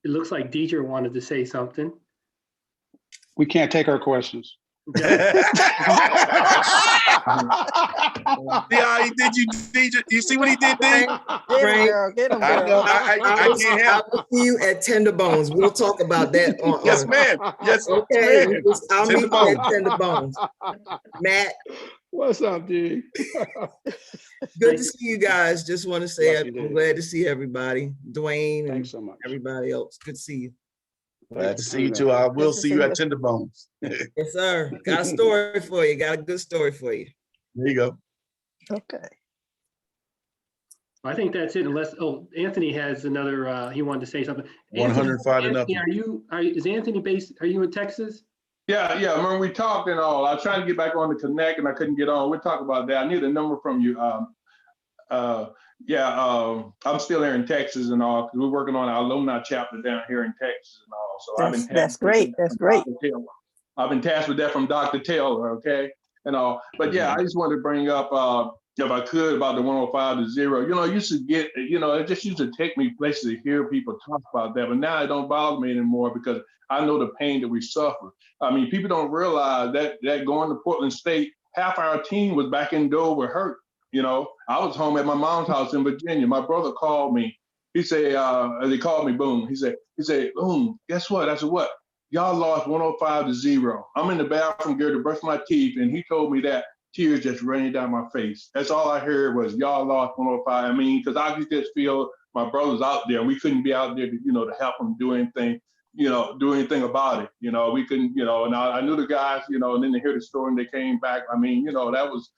It looks like Deidre wanted to say something. We can't take our questions. See how he did you, DJ? You see what he did there? Get him, Frank, girl. Get him, I know. girl. I can't I help. will see you at Tenderbones. We'll talk about that. Yes, ma'am. Yes, Okay, ma'am. I'll meet you Tenderbones. at Tenderbones. Matt, What's up, D? good to see you guys. Just want to say Love you, I'm Dave. glad to see everybody. Dwayne and Thanks so much. everybody else. Good to see you. Glad to see you too. I will to see see you you. at Tenderbones. Yes, sir. Got a story for you. Got a good story for you. There you go. Okay. I think that's it, unless, Anthony has another, he wanted to say something. 105 to Anthony, nothing. is Anthony based, are you in Texas? Yeah. When we talked and all, I was trying to get back on the connect and I couldn't get on. We'll talk about that. I need a number from you. I'm still here in Texas and all, because we're working on our alumni chapter down here in Texas and all. So I've been That's great. That's great. I've been tasked with that from Dr. Taylor, okay, and all. But yeah, I just wanted to bring up, if I could, about the 105 to 0. You know, I used to get, it just used to take me places to hear people talk about that. But now it don't bother me anymore because I know the pain that we suffer. I mean, people don't realize that going to Portland State, half our team was back in Dover hurt. I was home at my mom's house in Virginia. My brother called me. He said, they called me, boom. He said, boom, guess what? I said, what? Y'all lost 105 to 0. I'm in the bathroom getting to brush my teeth. And he told me that, tears just running down my face. That's all I heard was y'all lost 105. I mean, because I could just feel my brother's out there. We couldn't be out there to help them do anything, do anything about it. We couldn't, and I knew the guys, and then they heard the story and they came back. I mean, that was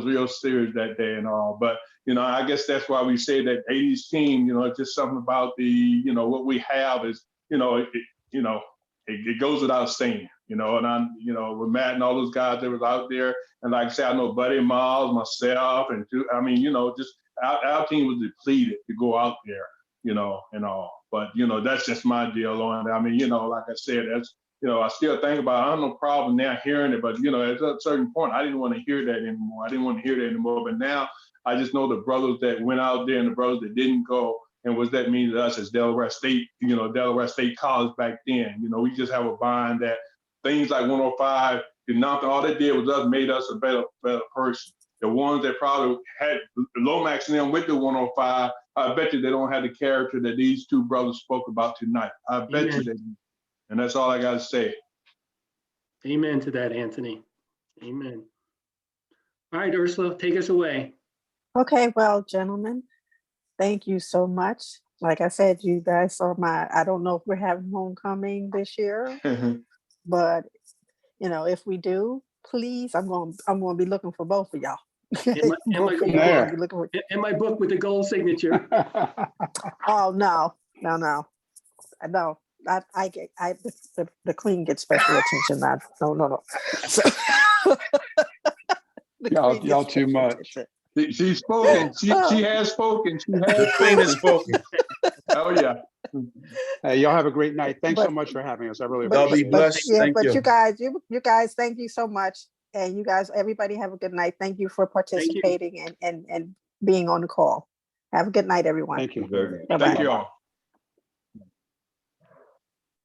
real serious that day and all. But, I guess that's why we say that 80s team, it's just something about the, what we have is, it goes without saying, and I'm, with Matt and all those guys that was out there. And like I said, I know Buddy Miles, myself, and just our team was depleted to go out there, and all. But, that's just my deal on it. I mean, like I said, that's, I still think about it. I have no problem now hearing it, but, at a certain point, I didn't want to hear that anymore. But now I just know the brothers that went out there and the brothers that didn't go. And what that mean to us as Delaware State, Delaware State College back then. We just have a bond that things like 105 did nothing. All they did was made us a better person. the ones that probably had Lomax and them with the 105, I bet you they don't have the character that these two brothers spoke about tonight. I bet you Amen. they do. And that's all I got to say. Amen to that, Anthony. Amen. All right, Ursula, take us away. Okay, well, gentlemen, thank you so much. Like I said, you guys are I don't know if we're having homecoming this year, but if we do, please, I'm going to be looking for both of y'all. In my Both of book, y'all, There. I'll be looking for- in my book with the gold signature. Oh, no. No, the queen gets special attention. No. So, the Y'all- queen y'all gets too special much. attention. She's spoken. She has spoken. She has The queen has spoken. Oh, yeah. Hey, y'all have a great night. Thanks so But- much for having us. I really But- Y'all be appreciate it. blessed. Yeah, Thank but you. you guys, thank you so much. And you guys, everybody have a good night. Thank you for participating and being on the call. Have a good night, everyone. Thank you. Bye-bye. Thank you all.